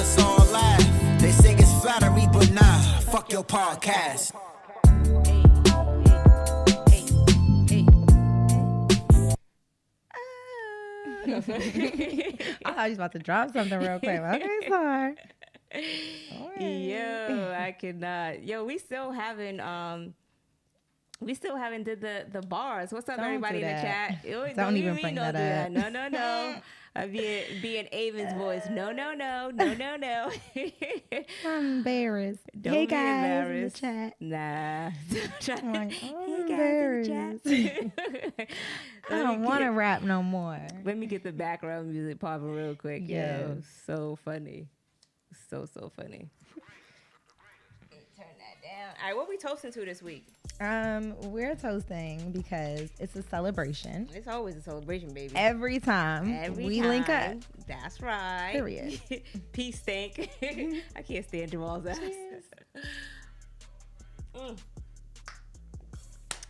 us all laugh. They say it's flattery, but nah, fuck your podcast. I thought you was about to drop something real quick. Okay, sorry. Right. Yo, I cannot. Yo, we still haven't did the bars. What's up, Don't everybody in the chat? Don't even bring that up. No. Being Avon's voice. No. I'm embarrassed. Don't hey be guys embarrassed. in the chat. Nah. I'm like, Hey I'm guys in embarrassed. the chat. I don't want to rap no more. Let me get the background music popping real quick. Yes. Yo, so funny. So funny. Turn that down. All right, what we toasting to this week? We're toasting because it's a celebration. It's always a celebration, baby. Every time we link up. That's right. Period. Peace stink. I can't stand Jamal's ass.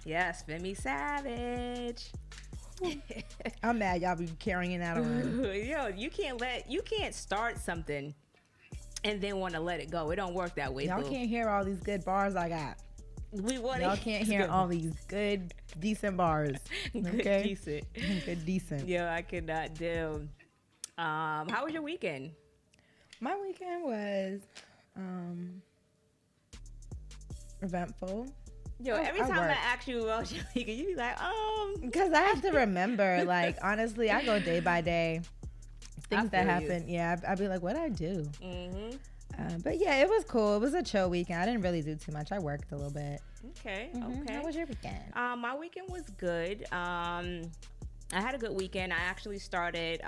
Yes, Femi Savage. I'm mad y'all be carrying that on. Yo, you can't start something and then want to let it go. It don't work that way. Y'all can't hear all these good bars I got. Y'all can't hear all these good, decent bars. Okay? Good, decent. Yo, I cannot do. How was your weekend? My weekend was eventful. Yo, every time I ask you about your weekend, you be like, because I have to remember. Like, honestly, I go day by day. Things that happen. Yeah, I'd be like, what'd I do? Mm-hmm. But yeah, it was cool. It was a chill weekend. I didn't really do too much. I worked a little bit. Okay. How was your weekend? My weekend was good. I had a good weekend. I actually started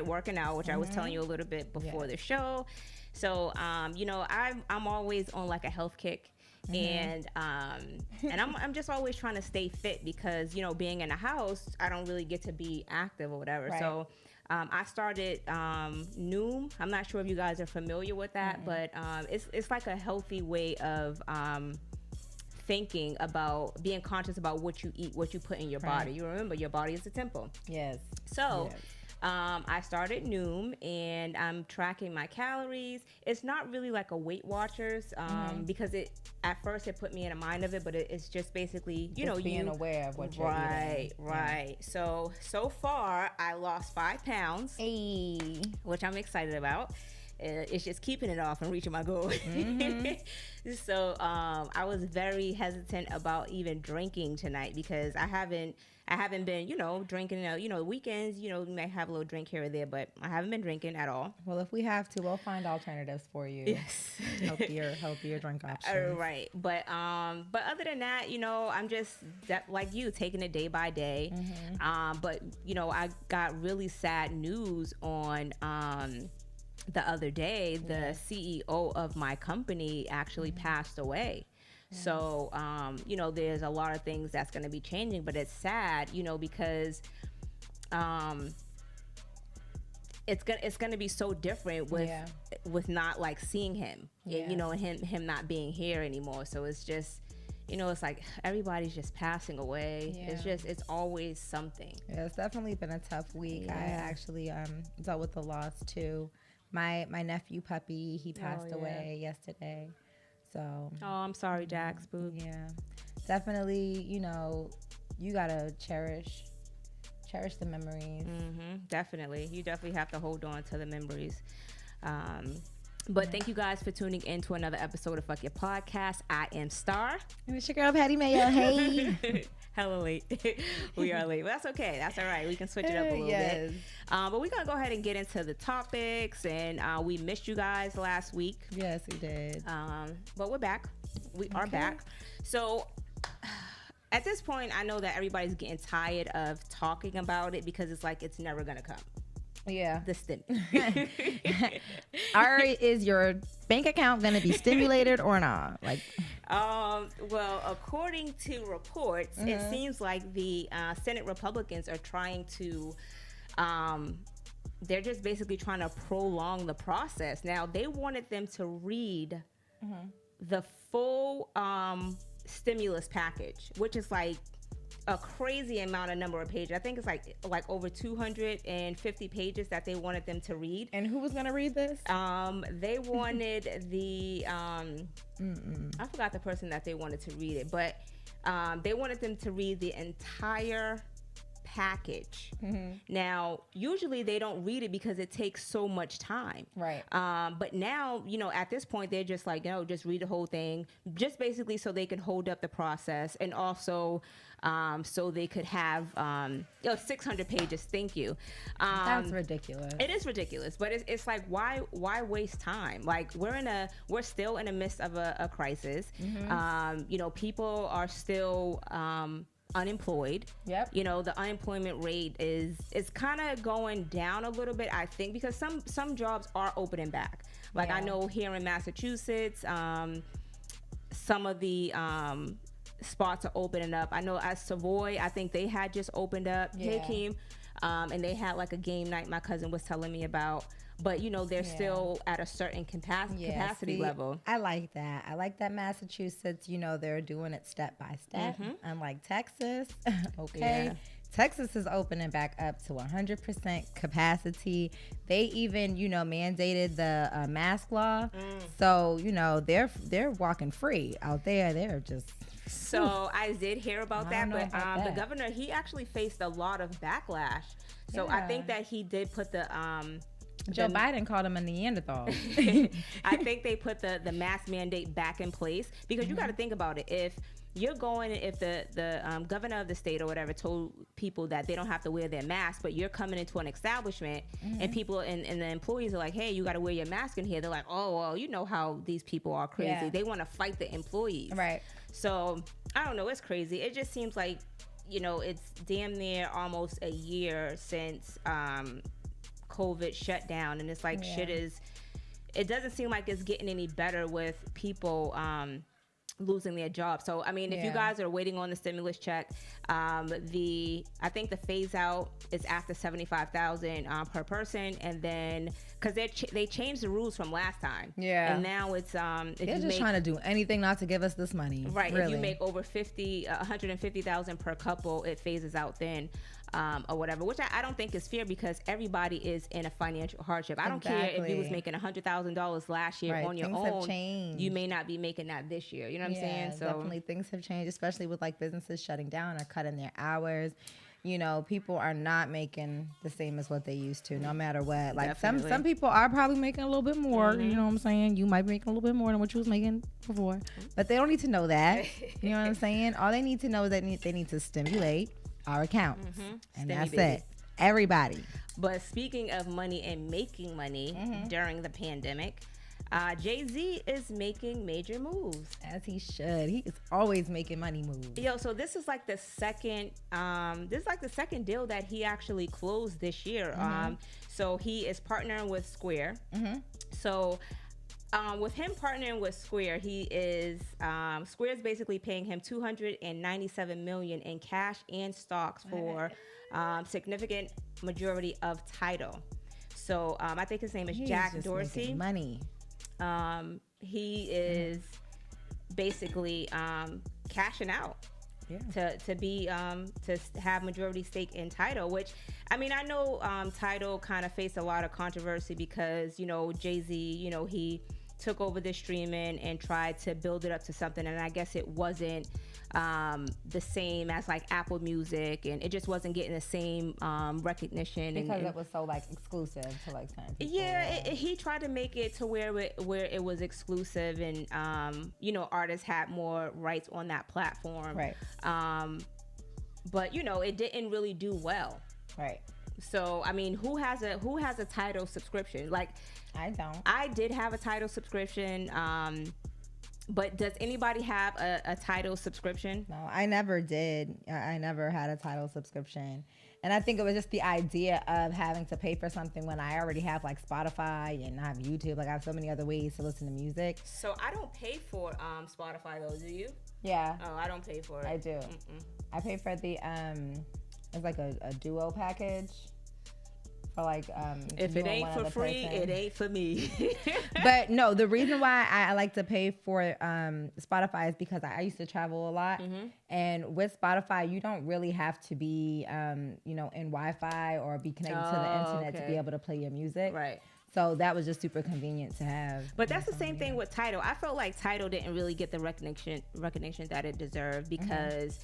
working out, which I was telling you a little bit before the show. So, I'm always on like a health kick. And I'm just always trying to stay fit because, being in a house, I don't really get to be active or whatever. Right. So I started Noom. I'm not sure if you guys are familiar with that, but it's like a healthy way of thinking about being conscious about what you eat, what you put in your body. You remember your body is a temple. Yes. So I started Noom and I'm tracking my calories. It's not really like a Weight Watchers because at first it put me in a mind of it, but it's just basically, being aware of what you're eating. Right. So far I lost 5 pounds, which I'm excited about. It's just keeping it off and reaching my goal. So I was very hesitant about even drinking tonight because I haven't been, drinking, weekends, you may have a little drink here or there, but I haven't been drinking at all. Well, if we have to, we'll find alternatives for you. Yes. healthier drink options. Right. But other than that, I'm just like you, taking it day by day. But, I got really sad news on, the other day, the CEO of my company actually passed away. So, there's a lot of things that's going to be changing, but it's sad, because it's going to be so different with not like seeing him, and him not being here anymore. So it's just, it's like everybody's just passing away. Yeah. It's always something. Yeah, it's definitely been a tough week. Yeah. I actually dealt with the loss too. My nephew puppy, he passed away yesterday. So. Oh, I'm sorry, Jax. Boo. Yeah, definitely. You gotta cherish the memories. Definitely, you definitely have to hold on to the memories. But thank you guys for tuning in to another episode of Fuck Your Podcast. I am Star. And it's your girl Patty Mayo. Hey. Hella late. We are late. But that's okay. That's all right. We can switch it up a little bit. But we're going to go ahead and get into the topics. And we missed you guys last week. Yes, we did. But we're back. We are back. So at this point, I know that everybody's getting tired of talking about it because it's like it's never going to come. Yeah. The stim. Is your bank account going to be stimulated or not? Like, well, according to reports, it seems like the Senate Republicans are trying to, they're just basically trying to prolong the process. Now, they wanted them to read the full stimulus package, which is like a crazy number of pages. I think it's like over 250 pages that they wanted them to read. And who was gonna read this? They wanted the I forgot the person that they wanted to read it, but they wanted them to read the entire package. Now, usually they don't read it because it takes so much time. Right. But now, at this point, they're just like, no, just read the whole thing, just basically so they can hold up the process, and also so they could have 600 pages. Thank you. That's ridiculous. It is ridiculous, but it's like, why waste time? Like, we're still in the midst of a crisis. People are still unemployed. Yep. The unemployment rate is kind of going down a little bit, I think, because some jobs are opening back. Like, I know here in Massachusetts, some of the spots are opening up. I know at Savoy, I think they had just opened up. Hey, Keem. And they had like a game night my cousin was telling me about. But, they're still at a certain capacity level. I like that. I like that Massachusetts, they're doing it step by step. Unlike Texas. Okay. Yeah. Texas is opening back up to 100% capacity. They even, mandated the mask law. So, they're walking free out there. They're just... So I did hear about that, but the governor, he actually faced a lot of backlash. So I think that he did put the... Joe Biden called him a Neanderthal. I think they put the mask mandate back in place because you got to think about it. If the governor of the state or whatever told people that they don't have to wear their mask, but you're coming into an establishment and people and the employees are like, hey, you got to wear your mask in here. They're like, oh, well, you know how these people are crazy. Yeah. They want to fight the employees. Right. So I don't know. It's crazy. It just seems like, it's damn near almost a year since COVID shut down, and it's like it doesn't seem like it's getting any better with people losing their jobs. So I mean, if you guys are waiting on the stimulus check, I think the phase out is after $75,000 per person, and then because they changed the rules from last time, and now it's they're just trying to do anything not to give us this money, right? Really. If you make over 150,000 per couple, it phases out then. Or whatever, which I don't think is fair because everybody is in a financial hardship. I don't care if you was making $100,000 last year on your own. Have changed. You may not be making that this year. You know what I'm saying? So definitely things have changed, especially with like businesses shutting down or cutting their hours. People are not making the same as what they used to, no matter what. Like some people are probably making a little bit more. You know what I'm saying? You might be making a little bit more than what you was making before, but they don't need to know that. You know what I'm saying? All they need to know is that they need to stimulate our accounts, and that's it. Everybody. But speaking of money and making money during the pandemic, Jay-Z is making major moves. As he should. He is always making money moves. Yo, so this is like the second deal that he actually closed this year. So he is partnering with Square. So with him partnering with Square, Square's basically paying him $297 million in cash and stocks for significant majority of Tidal. So I think his name is Jack Dorsey. Money. He is basically cashing out. To have majority stake in Tidal, which I mean, I know Tidal kind of faced a lot of controversy because Jay-Z, he took over the streaming and tried to build it up to something, and I guess it wasn't the same as like Apple Music, and it just wasn't getting the same recognition because it was so like exclusive to like certain people. He tried to make it to where it was exclusive, and artists had more rights on that platform, right? But it didn't really do well, right? So I mean, who has a Tidal subscription? Like, I don't. I did have a Tidal subscription. But does anybody have a Tidal subscription? No, I never did. I never had a Tidal subscription. And I think it was just the idea of having to pay for something when I already have like Spotify and I have YouTube. Like I have so many other ways to listen to music. So I don't pay for Spotify though, do you? Yeah. Oh, I don't pay for it. I do. I pay for the it's like a duo package. for like if it ain't for free, it ain't for me. But no, the reason why I like to pay for Spotify is because I used to travel a lot, and with Spotify you don't really have to be in Wi-Fi or be connected to the internet to be able to play your music. Right. So that was just super convenient to have. But that's the same thing with Tidal. I felt like Tidal didn't really get the recognition that it deserved because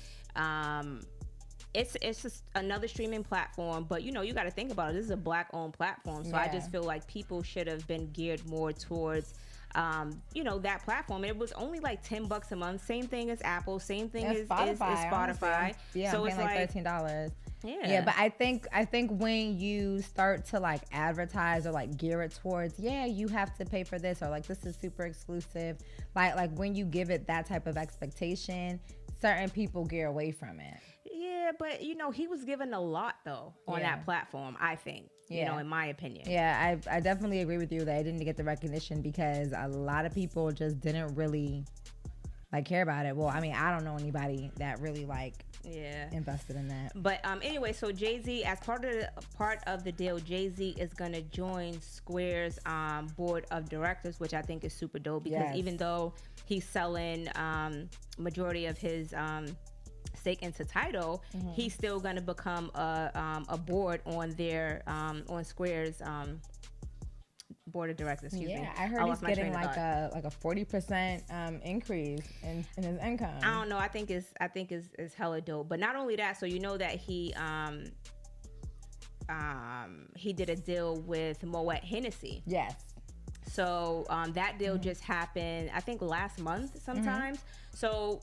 it's just another streaming platform. But you got to think about it. This is a Black-owned platform, so I just feel like people should have been geared more towards that platform. It was only like $10 a month. Same thing as Apple. Same thing as Spotify. Yeah, so it's like $13. Yeah, but I think when you start to like advertise or like gear it towards, you have to pay for this, or like this is super exclusive. Like when you give it that type of expectation, certain people gear away from it. Yeah, but he was given a lot though on that platform, I think. In my opinion. Yeah, I definitely agree with you that it didn't get the recognition because a lot of people just didn't really like care about it. Well, I mean, I don't know anybody that really invested in that. But anyway, so Jay-Z, as part of the deal, Jay-Z is gonna join Square's board of directors, which I think is super dope because even though he's selling majority of his stake into Tidal, he's still gonna become a board on their on Square's board of directors. Excuse me. I heard he's getting like a 40% increase in his income. I don't know. I think is hella dope. But not only that, so that he did a deal with Moet Hennessy. Yes. So that deal just happened, I think last month sometimes. So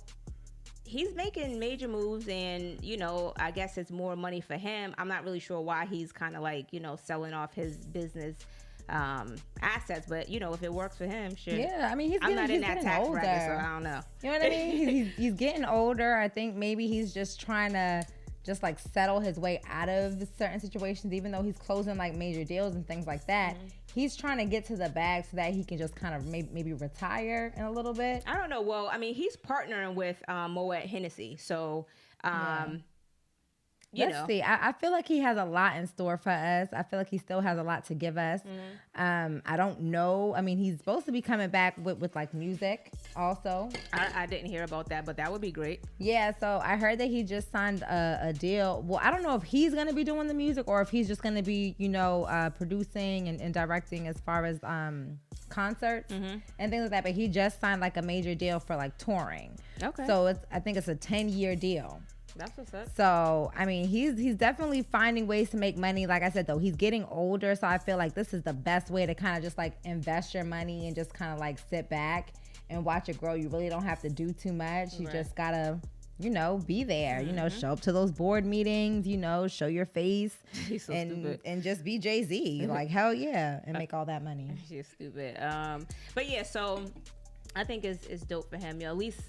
he's making major moves, and I guess it's more money for him. I'm not really sure why he's kind of like selling off his business assets, but if it works for him, sure. Yeah, I mean, I'm not in that tax bracket, so I don't know. You know what I mean? He's getting older. I think maybe he's just trying to just like settle his way out of certain situations, even though he's closing like major deals and things like that. He's trying to get to the bag so that he can just kind of maybe retire in a little bit. I don't know. Well, I mean, he's partnering with Moet Hennessy, so Let's see. I feel like he has a lot in store for us. I feel like he still has a lot to give us. I don't know. I mean, he's supposed to be coming back with like music also. I didn't hear about that, but that would be great. Yeah, so I heard that he just signed a deal. Well, I don't know if he's going to be doing the music or if he's just going to be, producing and directing as far as concerts and things like that. But he just signed like a major deal for like touring. Okay. So I think it's a 10-year deal. That's what's up. So, I mean, he's definitely finding ways to make money. Like I said, though, he's getting older. So I feel like this is the best way to kind of just like invest your money and just kind of like sit back and watch it grow. You really don't have to do too much. You just got to, be there, show up to those board meetings, show your face and just be Jay-Z. Like, hell yeah. And make all that money. She's stupid. But yeah, so I think it's dope for him. At least,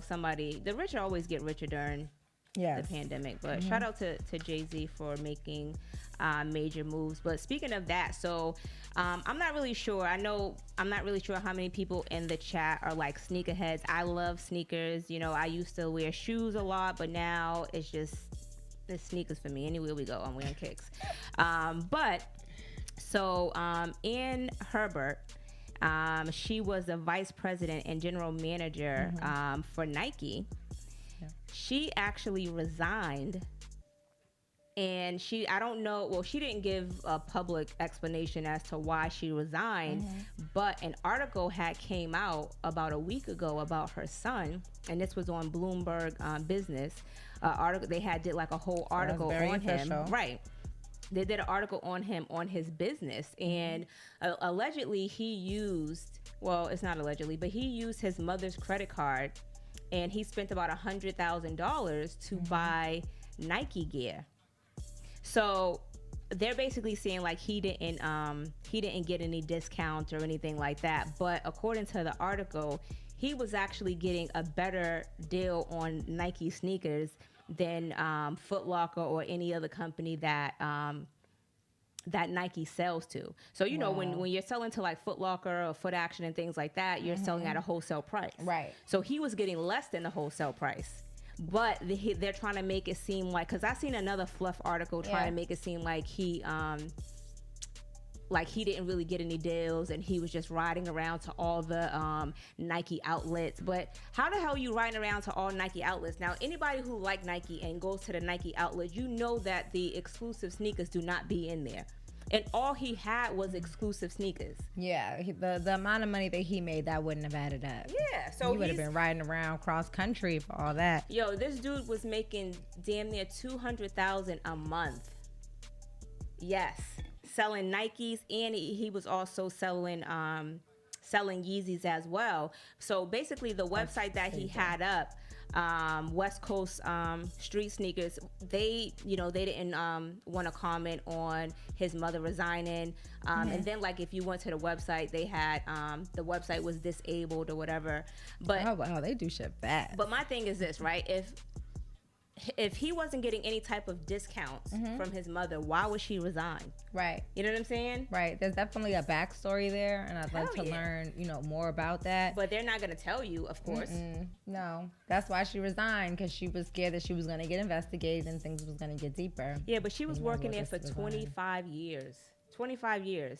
somebody, the rich always get richer during the pandemic, but shout out to Jay-Z for making major moves. But speaking of that, so I'm not really sure. I'm not really sure how many people in the chat are like sneakerheads. I love sneakers. I used to wear shoes a lot, but now it's sneakers for me. Anywhere we go, I'm wearing kicks. But so Ann Hebert, she was the vice president and general manager for Nike. She actually resigned, and I don't know, well, she didn't give a public explanation as to why she resigned, but an article had came out about a week ago about her son, and this was on Bloomberg Business. Article they did like a whole article on him. Right. They did an article on him on his business, and allegedly it's not allegedly, but he used his mother's credit card. And he spent about $100,000 to buy Nike gear. So they're basically saying like he didn't get any discounts or anything like that. But according to the article, he was actually getting a better deal on Nike sneakers than Foot Locker or any other company that Nike sells to. So, when you're selling to like Foot Locker or Foot Action and things like that, you're selling at a wholesale price. Right. So he was getting less than the wholesale price. But they're trying to make it seem like, because I seen another fluff article trying to make it seem like he like he didn't really get any deals and he was just riding around to all the Nike outlets. But how the hell are you riding around to all Nike outlets? Now, anybody who like Nike and goes to the Nike outlet, you know that the exclusive sneakers do not be in there. And all he had was exclusive sneakers. Yeah, the amount of money that he made, that wouldn't have added up. Yeah, so he would have been riding around cross country for all that. Yo, this dude was making damn near $200,000 a month. Yes, selling Nikes, and he was also selling Yeezys as well. So basically, the website that he had up, West Coast Street Sneakers, they didn't want to comment on his mother resigning, and then like if you went to the website, they had the website was disabled or whatever. But oh wow, they do shit fast. But my thing is this, right? If he wasn't getting any type of discounts from his mother, why would she resign? Right. You know what I'm saying? Right. There's definitely a backstory there, and I'd like to learn, more about that. But they're not going to tell you, of course. No. That's why she resigned, because she was scared that she was going to get investigated and things was going to get deeper. Yeah, but she was working there for 25 years. 25 years.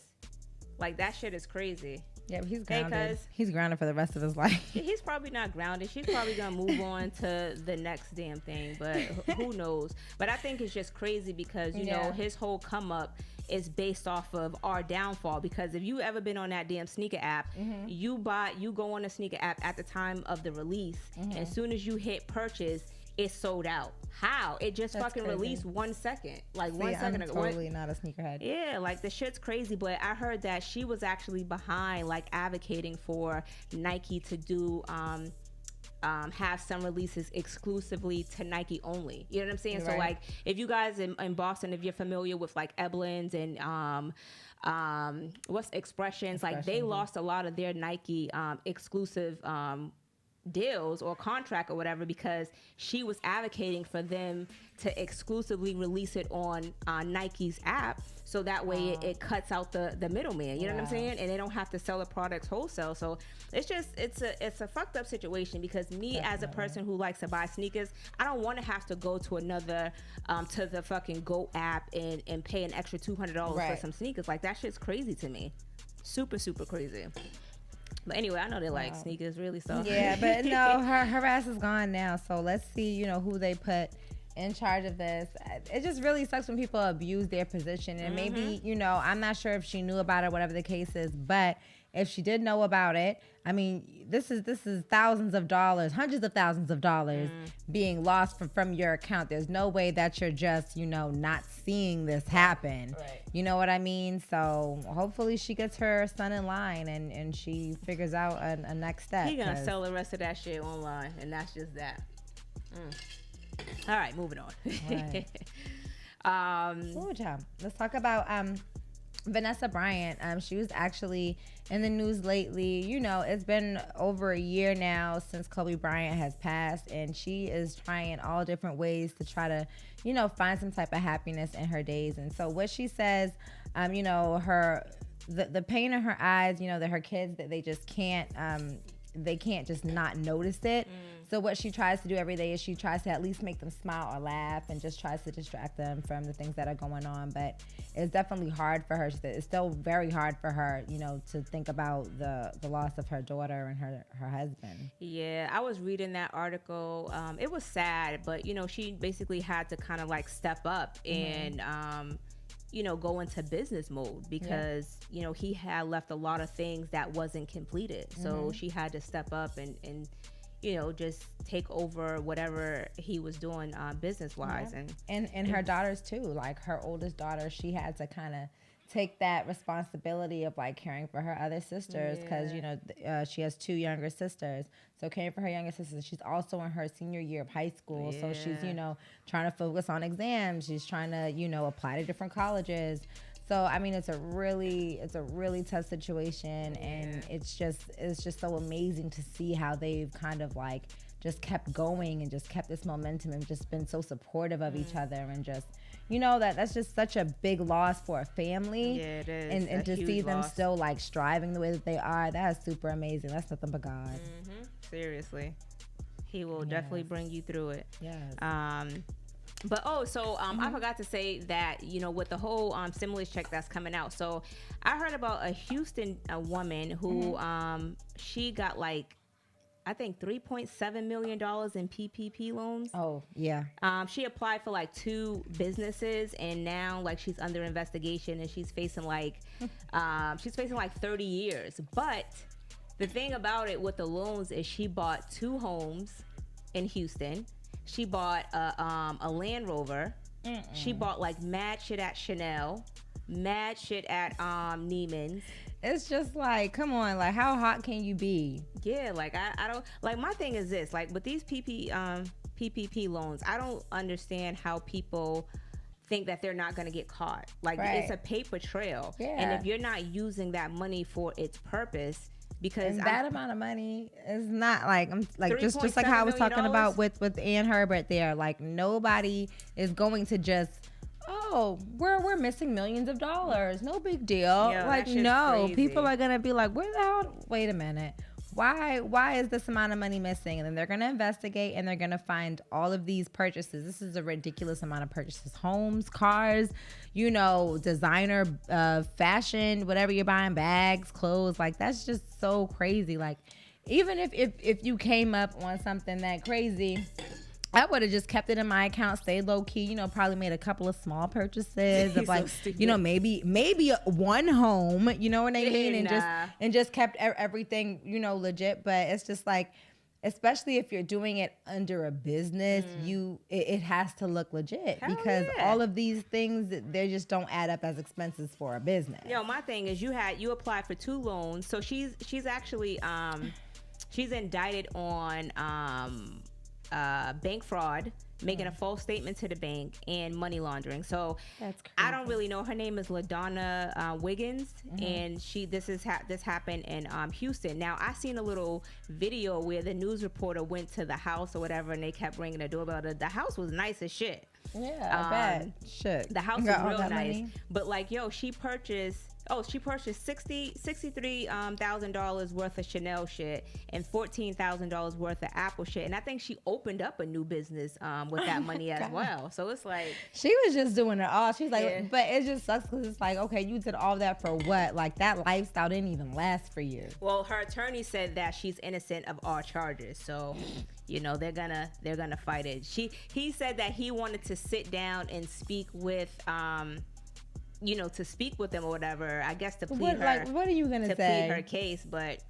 Like, that shit is crazy. Yeah, but he's grounded. He's grounded for the rest of his life. He's probably not grounded. She's probably going to move on to the next damn thing, but who knows? But I think it's just crazy because, you know, his whole come up is based off of our downfall. Because if you ever been on that damn sneaker app, you go on a sneaker app at the time of the release, and as soon as you hit purchase, it's sold out. How? It just fucking released 1 second. Like, See, 1 second ago. I'm totally not a sneakerhead. Yeah, like the shit's crazy. But I heard that she was actually behind, like, advocating for Nike to do have some releases exclusively to Nike only. You know what I'm saying? Right. So like, if you guys in Boston, if you're familiar with like Eblin's and what's Expressions, like they lost a lot of their Nike exclusive deals or contract or whatever because she was advocating for them to exclusively release it on Nike's app, so that way it cuts out the middleman. You know what I'm saying? And they don't have to sell the products wholesale. So it's a fucked up situation because me as a person who likes to buy sneakers, I don't want to have to go to another to the fucking Go app and pay an extra $200 for some sneakers. Like, that shit's crazy to me. Super crazy. But anyway, I know they like sneakers really, so. Yeah, but no, her ass is gone now. So let's see, who they put in charge of this. It just really sucks when people abuse their position. And maybe, I'm not sure if she knew about it, whatever the case is. But if she did know about it, I mean, this is thousands of dollars, hundreds of thousands of dollars being lost from your account. There's no way that you're just, not seeing this happen. Right. You know what I mean? So hopefully she gets her son in line and she figures out a next step. He's gonna sell the rest of that shit online, and that's just that. All right, moving on. Right. Let's talk about Vanessa Bryant. She was actually in the news lately. It's been over a year now since Kobe Bryant has passed, and she is trying all different ways to try to, find some type of happiness in her days. And so what she says, the pain in her eyes, that her kids, that they just can't, they can't just not notice it. So what she tries to do every day is she tries to at least make them smile or laugh and just tries to distract them from the things that are going on. But it's definitely hard for her. It's still very hard for her, to think about the loss of her daughter and her husband. Yeah, I was reading that article. It was sad, but, she basically had to kind of like step up and, go into business mode because, he had left a lot of things that wasn't completed. So she had to step up and just take over whatever he was doing business-wise. And her daughters, too. Like, her oldest daughter, she had to kind of take that responsibility of, like, caring for her other sisters because, she has two younger sisters. So caring for her younger sisters. She's also in her senior year of high school. So she's, trying to focus on exams. She's trying to, apply to different colleges. So, I mean, it's a really tough situation, and it's just so amazing to see how they've kind of like just kept going and just kept this momentum and just been so supportive of each other and just, that's just such a big loss for a family. Yeah, it is. And to see them still like striving the way that they are, that is super amazing. That's nothing but God. Seriously. He will definitely bring you through it. Yes. But I forgot to say that, with the whole stimulus check that's coming out. So I heard about a Houston woman who she got like, I think $3.7 million in PPP loans. Oh, yeah. She applied for like 2 businesses, and now like she's under investigation, and she's facing like 30 years. But the thing about it with the loans is she bought 2 homes in Houston. She bought a Land Rover. She bought like mad shit at Chanel, mad shit at Neiman's. It's just like, come on, like how hot can you be? Yeah, like I don't like. My thing is this, like with these PPP loans, I don't understand how people think that they're not going to get caught. Like it's a paper trail, and if you're not using that money for its purpose, because that amount of money is not like just like how I was talking about with Ann Hebert there. Like nobody is going to just. Oh, we're missing millions of dollars. No big deal. Yo, like no, crazy. People are gonna be like, where the hell? Wait a minute. Why is this amount of money missing? And then they're gonna investigate and they're gonna find all of these purchases. This is a ridiculous amount of purchases: homes, cars, designer, fashion, whatever you're buying, bags, clothes. Like that's just so crazy. Like even if you came up on something that crazy, I would have just kept it in my account, stayed low key, probably made a couple of small purchases of like, maybe one home, you know what I mean? And just kept everything, legit. But it's just like, especially if you're doing it under a business, it has to look legit. Hell because all of these things, they just don't add up as expenses for a business. Yo, my thing is you applied for 2 loans. So she's actually, she's indicted on, bank fraud, making a false statement to the bank, and money laundering. So that's crazy. I don't really know. Her name is LaDonna Wiggins, and this happened in Houston. Now I seen a little video where the news reporter went to the house or whatever, and they kept ringing the doorbell. The house was nice as shit. Yeah, I bet. Shit. The house was real nice. Money. But like, she purchased $63,000 worth of Chanel shit and $14,000 worth of Apple shit, and I think she opened up a new business with that money as well. So it's like she was just doing it all. She's like, but it just sucks because it's like, okay, you did all that for what? Like that lifestyle didn't even last for years. Well, her attorney said that she's innocent of all charges, so they're gonna fight it. He said that he wanted to sit down and speak with to speak with them or whatever, I guess to plead what are you gonna say? Plead her case, but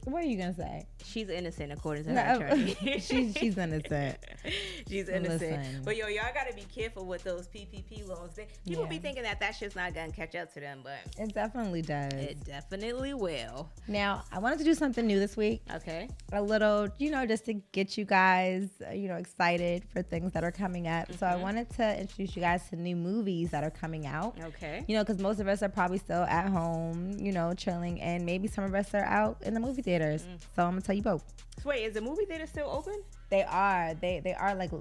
what are you gonna say? She's innocent according to her attorney. she's innocent. She's innocent. Listen. But y'all gotta be careful with those PPP loans. People be thinking that shit's not gonna catch up to them, but it definitely does. It definitely will. Now, I wanted to do something new this week. Okay. A little, just to get you guys, excited for things that are coming up. So I wanted to introduce you guys to new movies that are coming out. Okay. Because most of us are probably still at home, chilling, and maybe some of us are out in the movie theaters. So I'm gonna tell you both. So wait, is the movie theater still open? They are. They are like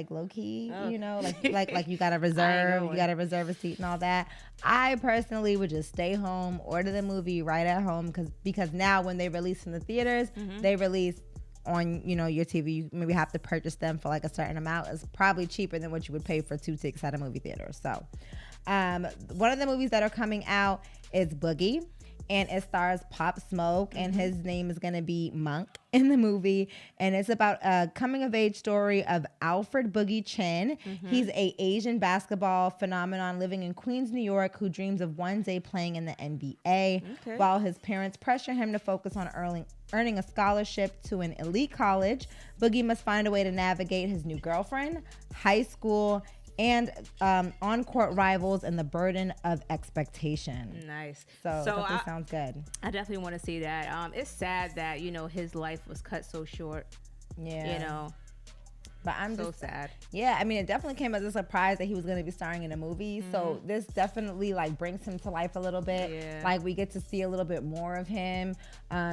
low key, like you gotta reserve, a seat and all that. I personally would just stay home, order the movie right at home, because now when they release in the theaters, they release on your TV. You maybe have to purchase them for like a certain amount. It's probably cheaper than what you would pay for 2 tickets at a movie theater. So, one of the movies that are coming out is Boogie. And it stars Pop Smoke, and his name is going to be Monk in the movie. And it's about a coming-of-age story of Alfred Boogie Chin. He's a Asian basketball phenomenon living in Queens, New York, who dreams of one day playing in the NBA, while his parents pressure him to focus on earning a scholarship to an elite college. Boogie must find a way to navigate his new girlfriend, high school, and on-court rivals, and the burden of expectation. Nice. So definitely sounds good. I definitely want to see that. It's sad that his life was cut so short. Yeah. But I'm so sad. Yeah, I mean, it definitely came as a surprise that he was going to be starring in a movie. So this definitely brings him to life a little bit. Yeah. Like we get to see a little bit more of him,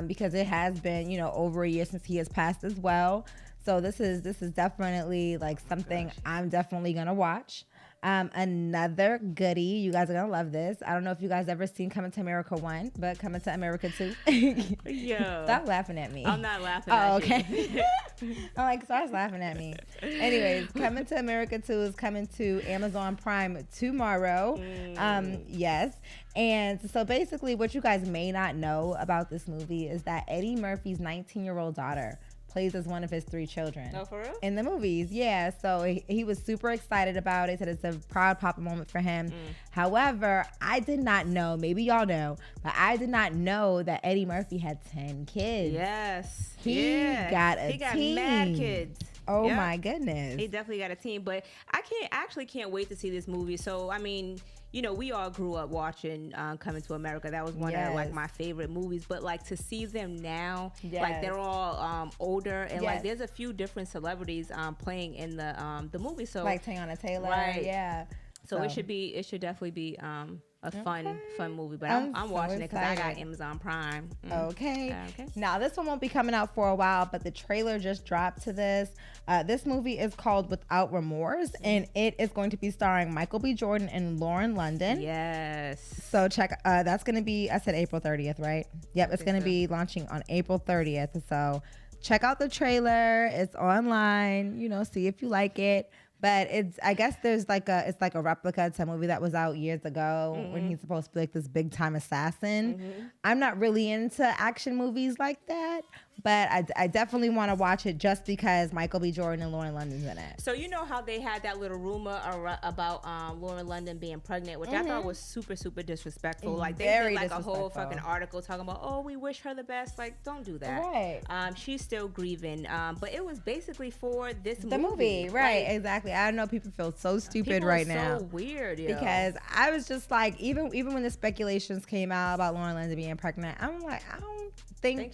because it has been over a year since he has passed as well. So this is definitely something I'm definitely gonna watch. Another goodie. You guys are gonna love this. I don't know if you guys ever seen Coming to America 1, but Coming to America 2. Yo. Stop laughing at me. I'm not laughing at okay. I'm like, start laughing at me. Anyways, Coming to America 2 is coming to Amazon Prime tomorrow. Yes. And so basically what you guys may not know about this movie is that Eddie Murphy's 19-year-old daughter plays as one of his 3 children. Oh, for real? In the movies, yeah. So he was super excited about it. Said it's a proud papa moment for him. However, I did not know, maybe y'all know, but I did not know that Eddie Murphy had 10 kids. Yes. He got a He got team. mad kids. Oh my goodness. He definitely got a team. But I can't wait to see this movie. So, I mean, you know, we all grew up watching Coming to America. That was one of like my favorite movies. But like to see them now, like they're all older, and like there's a few different celebrities playing in the movie. So like Teyana Taylor, yeah. So it should definitely be a fun movie. But I'm watching it because I got Amazon Prime. Okay. Now this one won't be coming out for a while, but the trailer just dropped to this. This movie is called Without Remorse, and it is going to be starring Michael B. Jordan and Lauren London. Yes. So check. That's going to be. I said April 30th, right? Yep. It's going to be launching on April 30th. So check out the trailer. It's online. You know, see if you like it. But I guess it's like a replica to a movie that was out years ago when he's supposed to be like this big time assassin. I'm not really into action movies like that, but I definitely want to watch it just because Michael B. Jordan and Lauren London's in it. So you know how they had that little rumor about Lauren London being pregnant, which I thought was super, super disrespectful. Like they did like a whole fucking article talking about, oh, we wish her the best. Like, don't do that. Right. She's still grieving. But it was basically for this movie. The movie, right? Like, exactly. I know people feel so stupid right now. So weird, because I was just like, even when the speculations came out about Lauren London being pregnant, I'm like, I don't think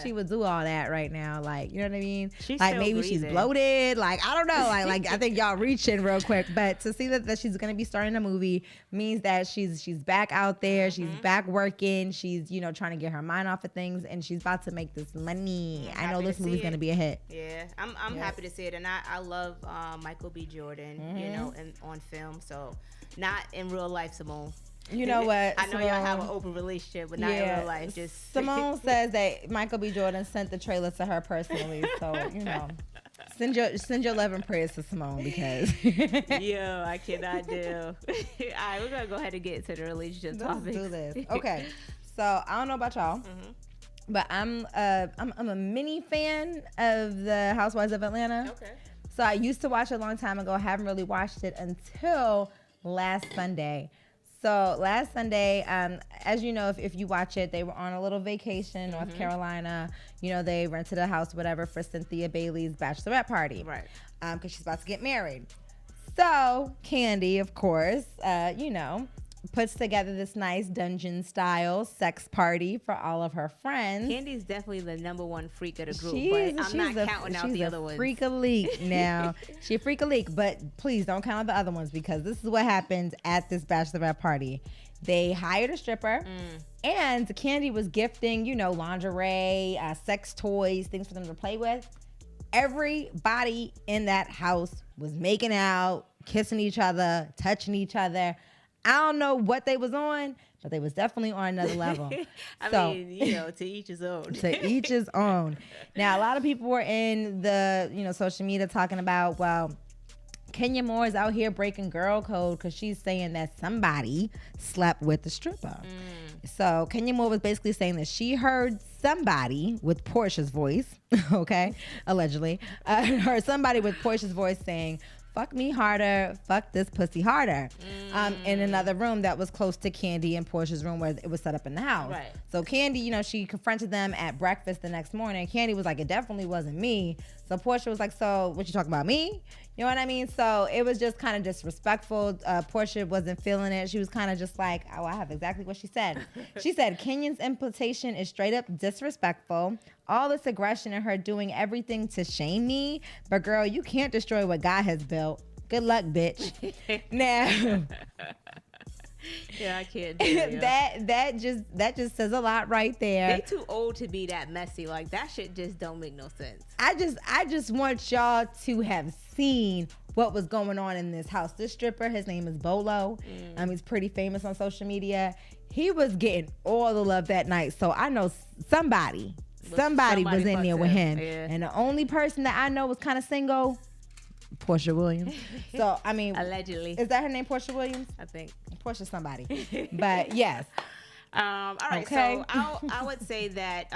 she would do all that right now. Like, you know what I mean? She's like maybe she's bloated. Like, I don't know. Like I think y'all reaching real quick. But to see that she's gonna be starting a movie means that she's back out there. She's back working. She's, you know, trying to get her mind off of things, and she's about to make this money. I know this movie's gonna be a hit. Yeah, I'm happy to see it, and I love Michael B. Jordan, you know, and on film. So not in real life, Simone. You know what? I know y'all have an open relationship, but not in real life. Just Simone says that Michael B. Jordan sent the trailer to her personally, so you know, send your love and prayers to Simone because. Yo, I cannot do. All right, we're gonna go ahead and get to the relationship topic. Let's do this. Okay, so I don't know about y'all, but I'm a mini fan of the Housewives of Atlanta. Okay. So I used to watch it a long time ago. I haven't really watched it until last Sunday. So last Sunday, as you know, if you watch it, they were on a little vacation in North Carolina. You know, they rented a house, whatever, for Cynthia Bailey's bachelorette party. Right. Because she's about to get married. So Candy, of course, you know, puts together this nice dungeon style sex party for all of her friends. Candy's definitely the number one freak of the group, but I'm not counting out the other ones. She's a freak-a-leak now. She's a freak-a-leak, but please don't count out the other ones because this is what happened at this bachelorette party. They hired a stripper, and Candy was gifting, you know, lingerie, sex toys, things for them to play with. Everybody in that house was making out, kissing each other, touching each other. I don't know what they was on, but they was definitely on another level. I mean, you know, to each his own. To each his own. Now, a lot of people were in the, you know, social media talking about, well, Kenya Moore is out here breaking girl code because she's saying that somebody slept with the stripper. So Kenya Moore was basically saying that she heard somebody with Portia's voice, okay, allegedly, heard somebody with Portia's voice saying, fuck me harder, fuck this pussy harder, in another room that was close to Candy and Portia's room where it was set up in the house. Right. So Candy, you know, she confronted them at breakfast the next morning. Candy was like, it definitely wasn't me. So Portia was like, so what you talking about, me? You know what I mean? So it was just kind of disrespectful. Portia wasn't feeling it. She was kind of just like, oh, I have exactly what she said. She said, Kenyon's implication is straight up disrespectful. All this aggression and her doing everything to shame me. But girl, you can't destroy what God has built. Good luck, bitch. Now, yeah, I can't do it. That just says a lot right there. They too old to be that messy. Like that shit just don't make no sense. I just want y'all to have seen what was going on in this house. This stripper, his name is Bolo. He's pretty famous on social media. He was getting all the love that night. So I know somebody was in there with him. Yeah. And the only person that I know was kind of single, Portia Williams. So, I mean, allegedly. Is that her name, Portia Williams? I think. Portia somebody. But yes. All right. Okay. So I would say that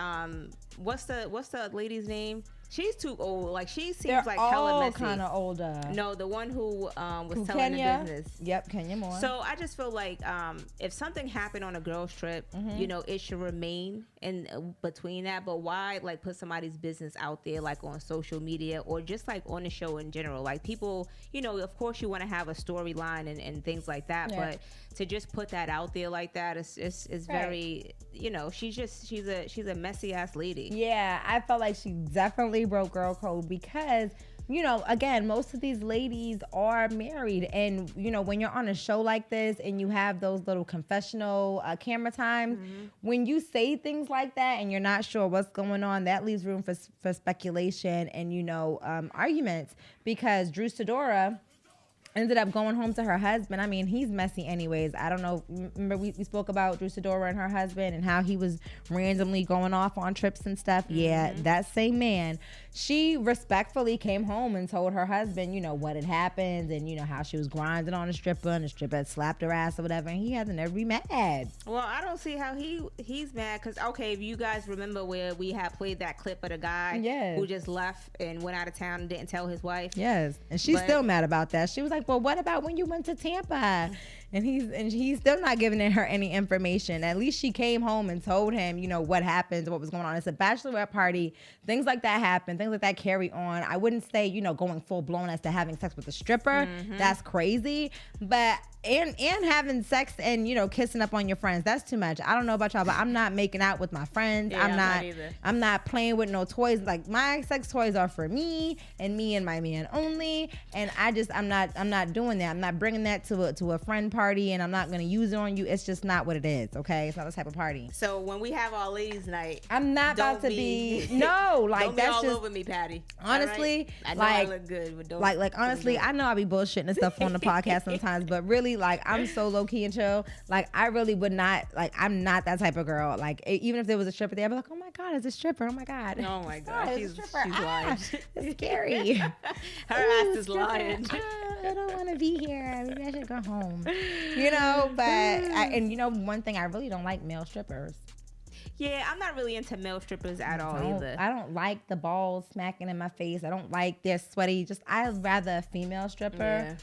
what's the lady's name? She's too old. Like, she seems like hella messy. Kind of older. No, the one who was telling Kenya? the business. Yep, Kenya Moore. So I just feel like if something happened on a girl's trip, you know, it should remain in between that. But why like put somebody's business out there like on social media or just like on the show in general? Like, people, you know, of course you want to have a storyline and things like that, but to just put that out there like that is very, you know, she's a messy ass lady. Yeah, I felt like she definitely broke girl code because, you know, again, most of these ladies are married, and you know, when you're on a show like this and you have those little confessional camera times, when you say things like that and you're not sure what's going on, that leaves room for speculation and, you know, arguments, because Drew Sidora ended up going home to her husband. I mean, he's messy anyways. I don't know. Remember we spoke about Drew Sidora and her husband and how he was randomly going off on trips and stuff. Yeah, that same man. She respectfully came home and told her husband, you know, what had happened and, you know, how she was grinding on a stripper and the stripper had slapped her ass or whatever, and he had to never be mad. Well, I don't see how he's mad, because, okay, if you guys remember where we had played that clip of the guy who just left and went out of town and didn't tell his wife. Yes, and she's still mad about that. She was like, well, what about when you went to Tampa? And he's still not giving her any information. At least she came home and told him, you know, what happened, what was going on. It's a bachelorette party. Things like that happen. Things like that carry on. I wouldn't say, you know, going full blown as to having sex with a stripper. That's crazy. But and having sex and, you know, kissing up on your friends, that's too much. I don't know about y'all, but I'm not making out with my friends. Yeah, I'm not playing with no toys. Like, my sex toys are for me and my man only. And I'm not doing that. I'm not bringing that to a friend party, and I'm not going to use it on you. It's just not what it is, okay? It's not the type of party. So when we have our ladies' night, I'm not about to be no, like, don't that's be all just over me, Patty. Honestly, right? I know like, I look good, but don't like honestly, I know I be bullshitting and stuff on the podcast sometimes, but really, like, I'm so low key and chill. Like, I really would not, like, I'm not that type of girl. Like, even if there was a stripper there, I'd be like, oh my god, it's a stripper. Oh my god. Oh my god, she's lying. It's scary. Her ass is lying. I don't want to be here. Maybe I should go home. You know, but and you know, one thing, I really don't like male strippers. Yeah, I'm not really into male strippers at all either. I don't like the balls smacking in my face. I don't like their sweaty. I'd rather a female stripper.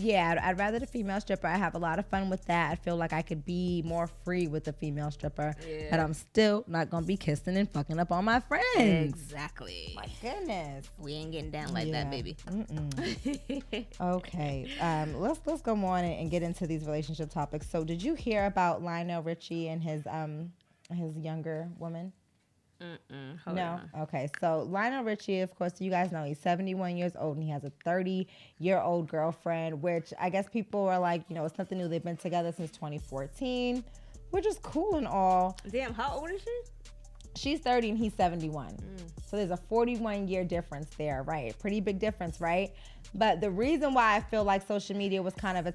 Yeah, I'd rather the female stripper. I have a lot of fun with that. I feel like I could be more free with the female stripper. Yeah. But I'm still not going to be kissing and fucking up on my friends. Exactly. My goodness. We ain't getting down like that, baby. Okay. Let's go on and get into these relationship topics. So did you hear about Lionel Richie and his younger woman? Hold on. Okay. So Lionel Richie, of course, you guys know he's 71 years old and he has a 30-year-old girlfriend, which I guess people are like, you know, it's nothing new. They've been together since 2014, which is cool and all. Damn, how old is she? She's 30 and he's 71. So there's a 41-year difference there, right? Pretty big difference, right? But the reason why I feel like social media was kind of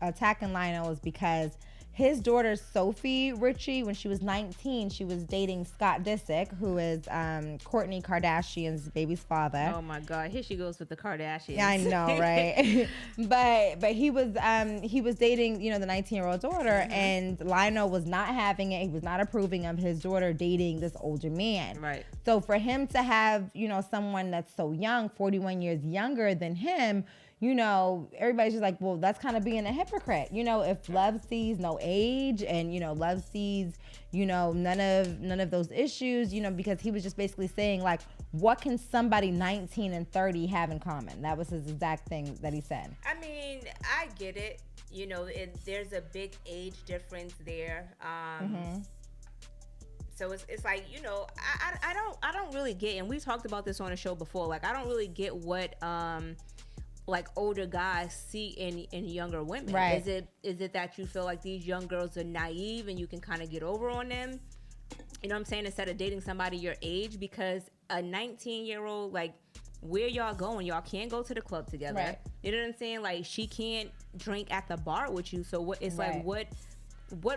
attacking Lionel is because his daughter, Sophie Richie, when she was 19, she was dating Scott Disick, who is Kourtney Kardashian's baby's father. Oh my God, here she goes with the Kardashians. I know, right? but he was dating, you know, the 19-year-old daughter, and Lionel was not having it. He was not approving of his daughter dating this older man. Right. So for him to have, you know, someone that's so young, 41 years younger than him, you know, everybody's just like, well, that's kind of being a hypocrite. You know, if love sees no age and, you know, love sees, you know, none of those issues, you know, because he was just basically saying, like, what can somebody 19 and 30 have in common? That was his exact thing that he said. I mean, I get it. You know, there's a big age difference there. So it's like, you know, I don't really get, and we talked about this on the show before, like, I don't really get what like older guys see in younger women. Right. Is it that you feel like these young girls are naive and you can kind of get over on them? You know what I'm saying? Instead of dating somebody your age, because a 19-year-old, like, where y'all going? Y'all can't go to the club together. Right. You know what I'm saying? Like, she can't drink at the bar with you. So what? It's like, what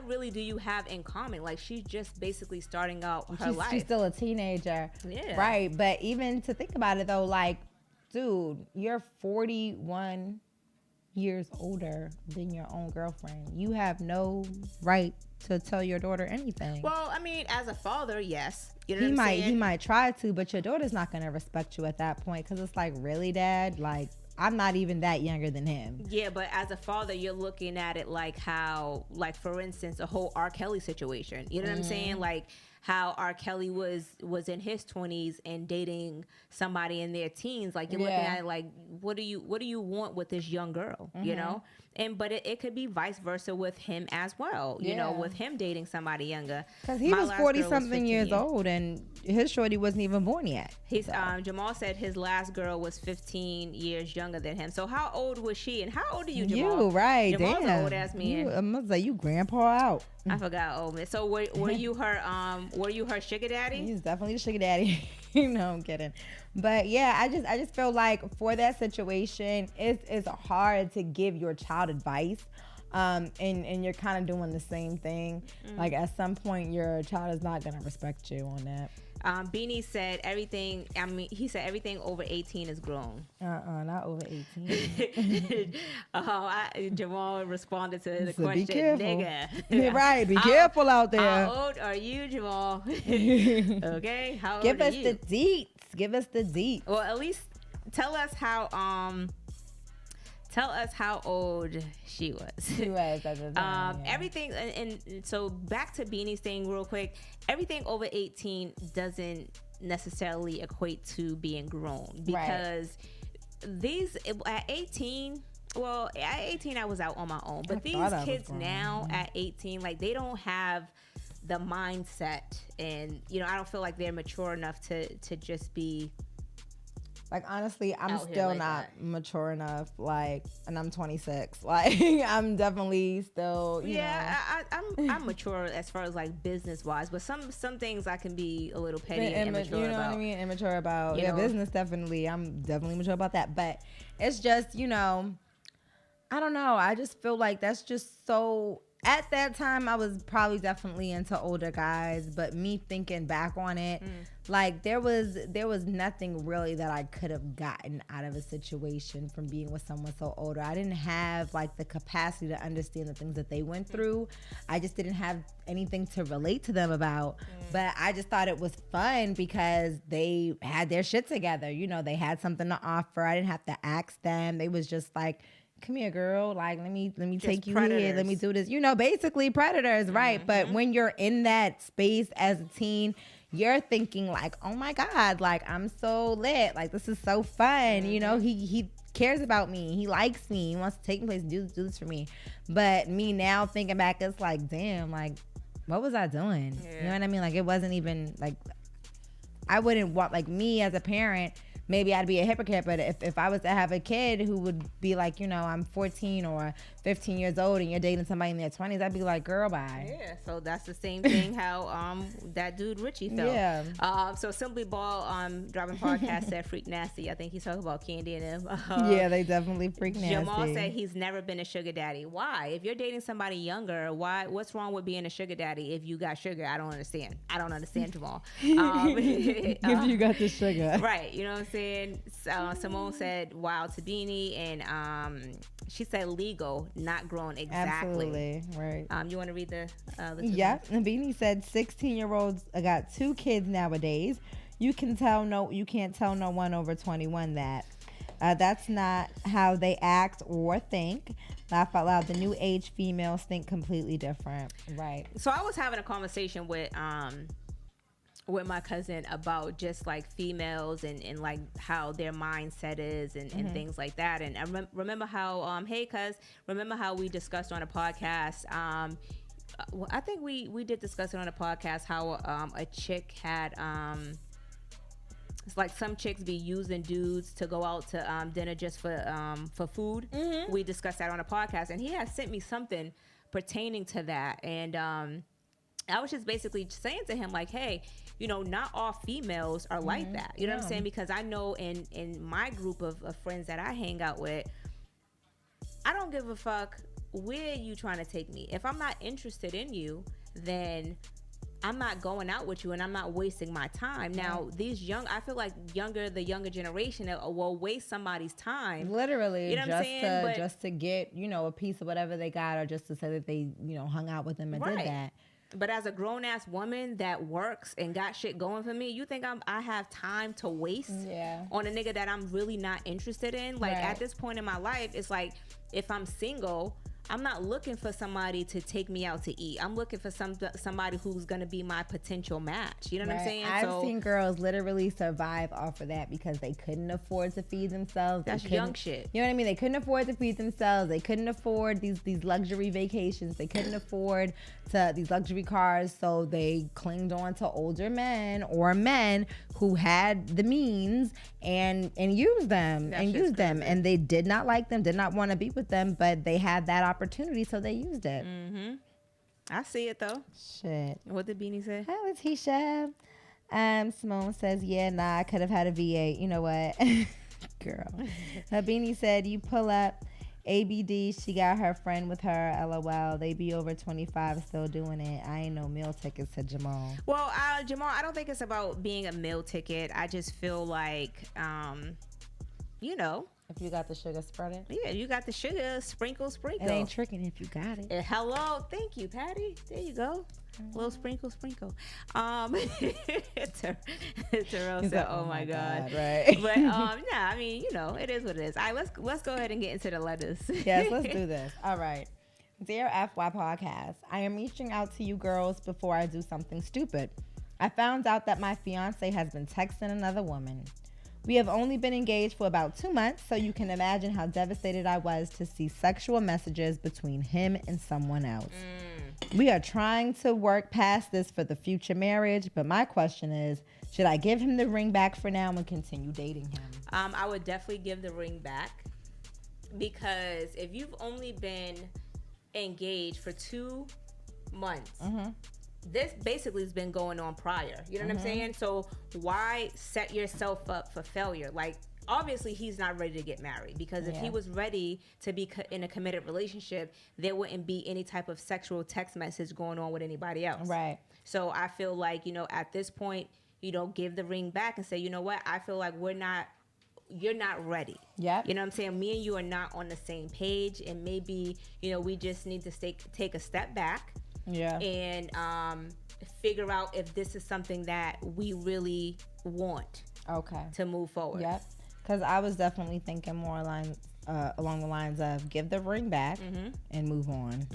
really do you have in common? Like, she's just basically starting out her life. She's still a teenager. Yeah. Right. But even to think about it, though, like, dude, you're 41 years older than your own girlfriend. You have no right to tell your daughter anything. Well, I mean, as a father, yes. You know what I'm saying? He might try to, but your daughter's not going to respect you at that point, because it's like, really, Dad? Like, I'm not even that younger than him. Yeah, but as a father, you're looking at it like how, like, for instance, a whole R. Kelly situation. You know what I'm saying? Like, how R. Kelly was in his 20s and dating somebody in their teens. Like, you're looking at it like, what do you want with this young girl? You know? But it could be vice versa with him as well. You know, with him dating somebody younger. Because he was 40-something years old, and his shorty wasn't even born yet. He's Jamal said his last girl was 15 years younger than him. So how old was she? And how old are you, Jamal? You, right. Jamal's damn. an old ass man. I must say, you grandpa out. I forgot old man. So were you her sugar daddy? He's definitely the sugar daddy. No, I'm kidding. But yeah, I just feel like for that situation, it's hard to give your child advice. And you're kind of doing the same thing. Like, at some point, your child is not going to respect you on that. Beanie said everything. I mean, he said everything over 18 is grown. Not over 18. Jamal responded to the So question, be careful. nigga. You're right. Be careful out there. How old are you, Jamal? Okay, how old Give are us you? the deets. Give us the deets. Well, at least tell us how old she was. She was at the time, yeah. Everything, and so back to Beanie's thing real quick. Everything over 18 doesn't necessarily equate to being grown, because these at 18. Well, at 18 I was out on my own, but these kids now at 18, like, they don't have the mindset, and I don't feel like they're mature enough to just be. Like, honestly, I'm out here still like not that. mature enough. Like, and I'm 26. Like, I'm definitely still, you know. I'm mature as far as, like, business wise, but some things I can be a little petty and immature you know about. what I mean? Immature about. You Yeah, know? business, definitely. I'm definitely mature about that. But it's just, I don't know. I just feel like that's just so. At that time, I was probably definitely into older guys, but me thinking back on it, like, there was nothing really that I could have gotten out of a situation from being with someone so older. I didn't have, like, the capacity to understand the things that they went through. I just didn't have anything to relate to them about. But I just thought it was fun because they had their shit together. They had something to offer. I didn't have to ask them. They was just like, come here, girl. Like, let me take you predators. here. Let me do this. Basically predators, right? But when you're in that space as a teen, you're thinking like, oh my God, like, I'm so lit. Like, this is so fun. He cares about me. He likes me. He wants to take me places, do this for me. But me now thinking back, it's like, damn, like, what was I doing? Yeah. You know what I mean? Like, it wasn't even like, I wouldn't want, like, me as a parent, maybe I'd be a hypocrite, but if I was to have a kid who would be like, I'm 14 or 15 years old and you're dating somebody in their 20s, I'd be like, girl, bye. Yeah, so that's the same thing how that dude Richie felt. Yeah. So Simply Ball dropping podcast said freak nasty. I think he's talking about Candy and him. Yeah, they definitely freak nasty. Jamal said he's never been a sugar daddy. Why? If you're dating somebody younger, what's wrong with being a sugar daddy if you got sugar? I don't understand, Jamal. If you got the sugar. Right, you know what I'm saying? Simone said wow to Beanie, and she said legal, not grown. Exactly. Absolutely, right. You want to read the yeah, and Beanie said 16-year-olds got 2 kids nowadays. You can't tell no one over 21 that. That's not how they act or think. Laugh out loud. The new age females think completely different. Right. So I was having a conversation with my cousin about just like females and like how their mindset is and things like that. And I remember how remember how we discussed on a podcast. I think we did discuss it on a podcast how a chick had it's like some chicks be using dudes to go out to dinner just for food. We discussed that on a podcast, and he had sent me something pertaining to that. And I was just basically saying to him, like, hey, you know, not all females are like that. You know what I'm saying? Because I know in my group of friends that I hang out with, I don't give a fuck where you trying to take me. If I'm not interested in you, then I'm not going out with you, and I'm not wasting my time. Now, I feel like the younger generation will waste somebody's time. Literally, you know what I'm saying? Just to get, you know, a piece of whatever they got, or just to say that they, you know, hung out with them and did that. But as a grown ass woman that works and got shit going for me, you think I have time to waste on a nigga that I'm really not interested in? Like at this point in my life, it's like if I'm single, I'm not looking for somebody to take me out to eat. I'm looking for somebody who's gonna be my potential match. You know what I'm saying? I've seen girls literally survive off of that because they couldn't afford to feed themselves. That's young shit. You know what I mean? They couldn't afford to feed themselves. They couldn't afford these luxury vacations. They couldn't afford these luxury cars. So they clinged on to older men or men who had the means and used them and they did not like them, did not want to be with them, but they had that opportunity, so they used it. I see it though. Shit. What did Beanie say? Hi, Letitia. Simone says, yeah, nah, I could have had a V8. You know what? Girl. Beanie said, you pull up ABD, she got her friend with her, LOL. They be over 25 still doing it. I ain't no meal tickets to Jamal. Well, Jamal, I don't think it's about being a meal ticket. I just feel like, you know, if you got the sugar, spread it. Yeah, you got the sugar, sprinkle. It ain't tricking if you got it. Hello, thank you, Patty. There you go. Little sprinkle. Terrell said, "Oh my God!" Right? But nah, I mean, you know, it is what it is. All right, let's go ahead and get into the letters. Yes, let's do this. All right, dear FY Podcast, I am reaching out to you girls before I do something stupid. I found out that my fiance has been texting another woman. We have only been engaged for about 2 months, so you can imagine how devastated I was to see sexual messages between him and someone else. We are trying to work past this for the future marriage, but my question is, should I give him the ring back for now and continue dating him? I would definitely give the ring back, because if you've only been engaged for 2 months, this basically has been going on prior. You know what I'm saying? So why set yourself up for failure? Like, obviously he's not ready to get married, because if he was ready to be in a committed relationship, there wouldn't be any type of sexual text message going on with anybody else. Right. So I feel like, you know, at this point, you know, give the ring back and say, you know what? I feel like you're not ready. Yeah. You know what I'm saying? Me and you are not on the same page, and maybe, you know, we just need to take a step back. Yeah. And figure out if this is something that we really want. Okay. To move forward. Yep. Because I was definitely thinking more along the lines of give the ring back and move on.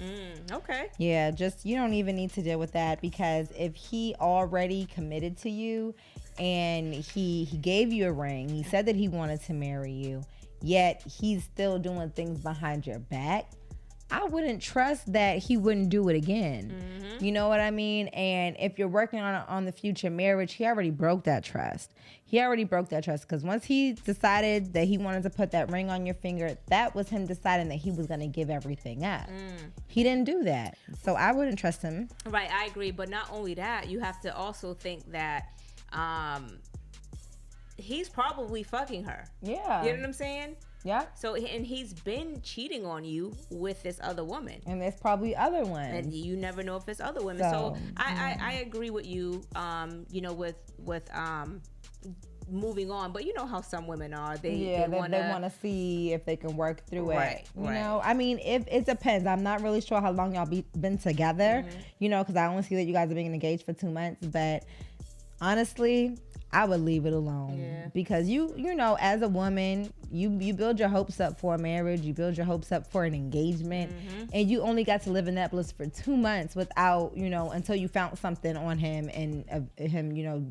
Okay. Yeah, just you don't even need to deal with that, because if he already committed to you and he gave you a ring, he said that he wanted to marry you, yet he's still doing things behind your back, I wouldn't trust that he wouldn't do it again. You know what I mean? And if you're working on the future marriage, he already broke that trust. Because once he decided that he wanted to put that ring on your finger, that was him deciding that he was going to give everything up. He didn't do that. So I wouldn't trust him. Right, I agree. But not only that, you have to also think that he's probably fucking her. Yeah. You know what I'm saying? Yeah. So, and he's been cheating on you with this other woman. And there's probably other ones. And you never know if it's other women. So I agree with you, you know, with moving on. But you know how some women are. They want to see if they can work through it. You know, I mean, if it depends. I'm not really sure how long y'all been together, you know, because I only see that you guys have been engaged for 2 months. But honestly, I would leave it alone because you know, as a woman, you build your hopes up for a marriage, you build your hopes up for an engagement, and you only got to live in that bliss for 2 months without, you know, until you found something on him and him, you know,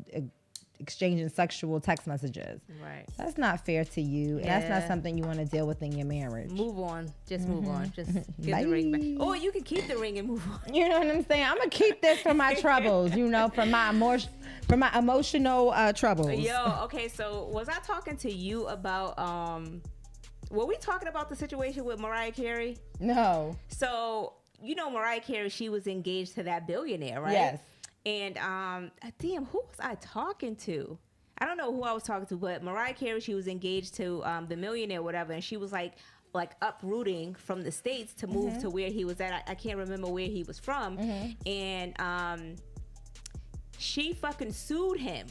exchanging sexual text messages. Right. That's not fair to you. And that's not something you want to deal with in your marriage. Move on. Just move on. Just give the ring back. Or you can keep the ring and move on. You know what I'm saying? I'm going to keep this for my troubles, you know, for my emotional troubles. Yo, okay, so was I talking to you about, were we talking about the situation with Mariah Carey? No. So, you know, Mariah Carey, she was engaged to that billionaire, right? Yes. And damn, who was I talking to? I don't know who I was talking to, but Mariah Carey, she was engaged to the millionaire, whatever, and she was like uprooting from the States to move to where he was at. I can't remember where he was from, and she fucking sued him.